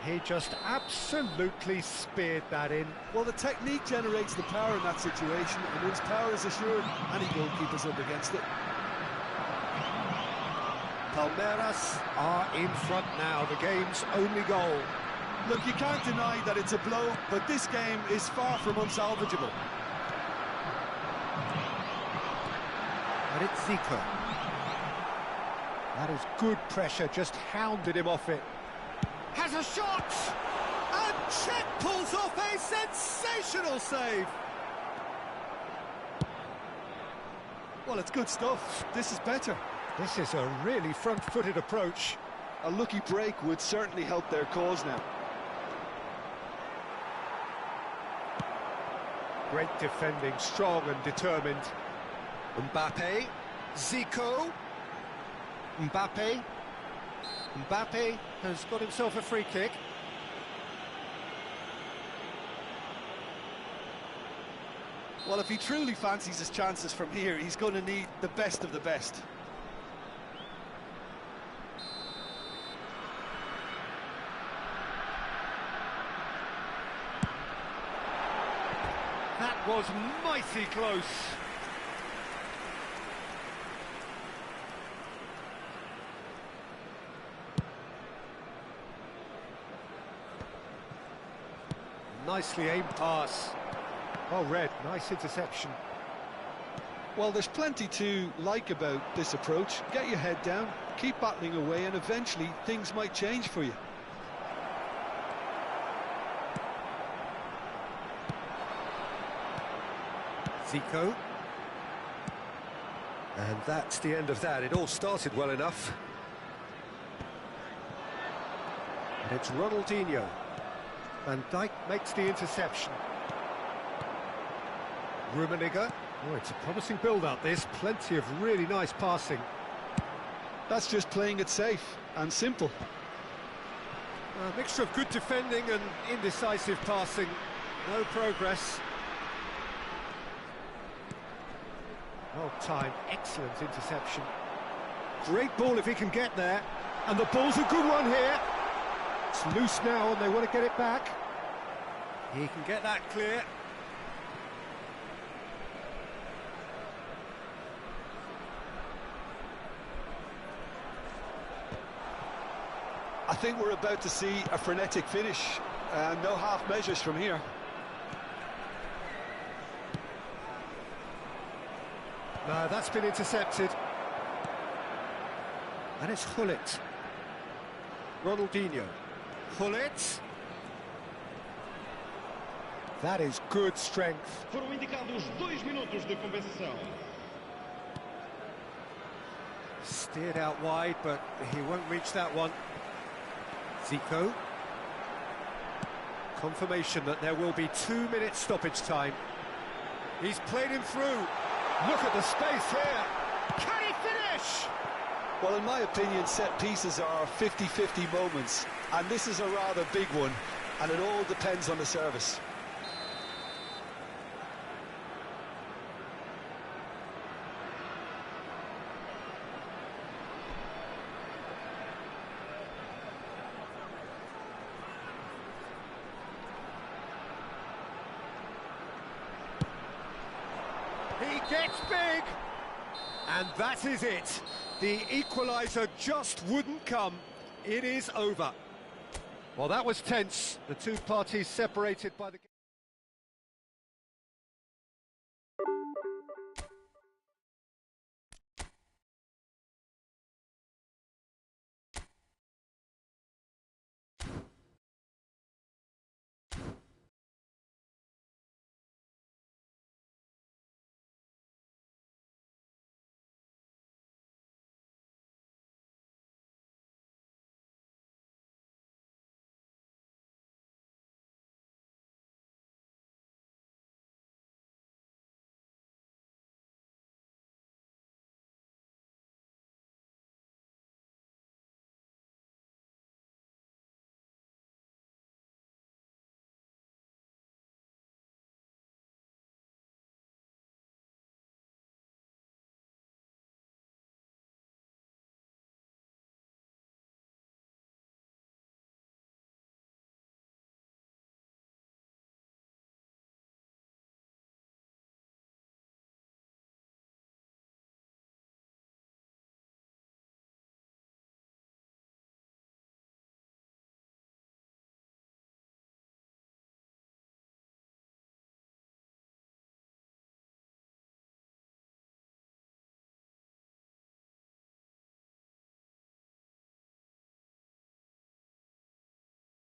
He just absolutely speared that in. Well, the technique generates the power in that situation, and once power is assured, any goalkeeper's up against it. Palmeiras are in front now, the game's only goal. Look, you can't deny that it's a blow, but this game is far from unsalvageable. And it's Zico. That is good pressure, just hounded him off it. Has a shot! And Czech pulls off a sensational save! Well, it's good stuff. This is better. This is a really front-footed approach. A lucky break would certainly help their cause now. Great defending, strong and determined. Mbappe, Zico. Mbappe. Mbappe has got himself a free kick. Well, if he truly fancies his chances from here, he's going to need the best of the best. That was mighty close. Nicely aimed pass. Well read, nice interception. Well, there's plenty to like about this approach. Get your head down, keep battling away, and eventually things might change for you. Zico. And that's the end of that. It all started well enough. And it's Ronaldinho. Van Dijk makes the interception. Rummenigge. Oh, it's a promising build-up, this. Plenty of really nice passing. That's just playing it safe and simple. A mixture of good defending and indecisive passing. No progress. Well timed, excellent interception. Great ball if he can get there. And the ball's a good one here. It's loose now and they want to get it back. He can get that clear. I think we're about to see a frenetic finish. No half measures from here. No, that's been intercepted. And it's Gullit. Ronaldinho. Gullit. That is good strength. Foram indicados 2 minutos de compensação. Steered out wide, but he won't reach that one. Zico. Confirmation that there will be 2 minutes stoppage time. He's played him through. Look at the space here. Can he finish? Well, in my opinion, set pieces are 50-50 moments, and this is a rather big one, and it all depends on the service. He gets big, and that is it. The equaliser just wouldn't come. It is over. Well, that was tense. The two parties separated by the...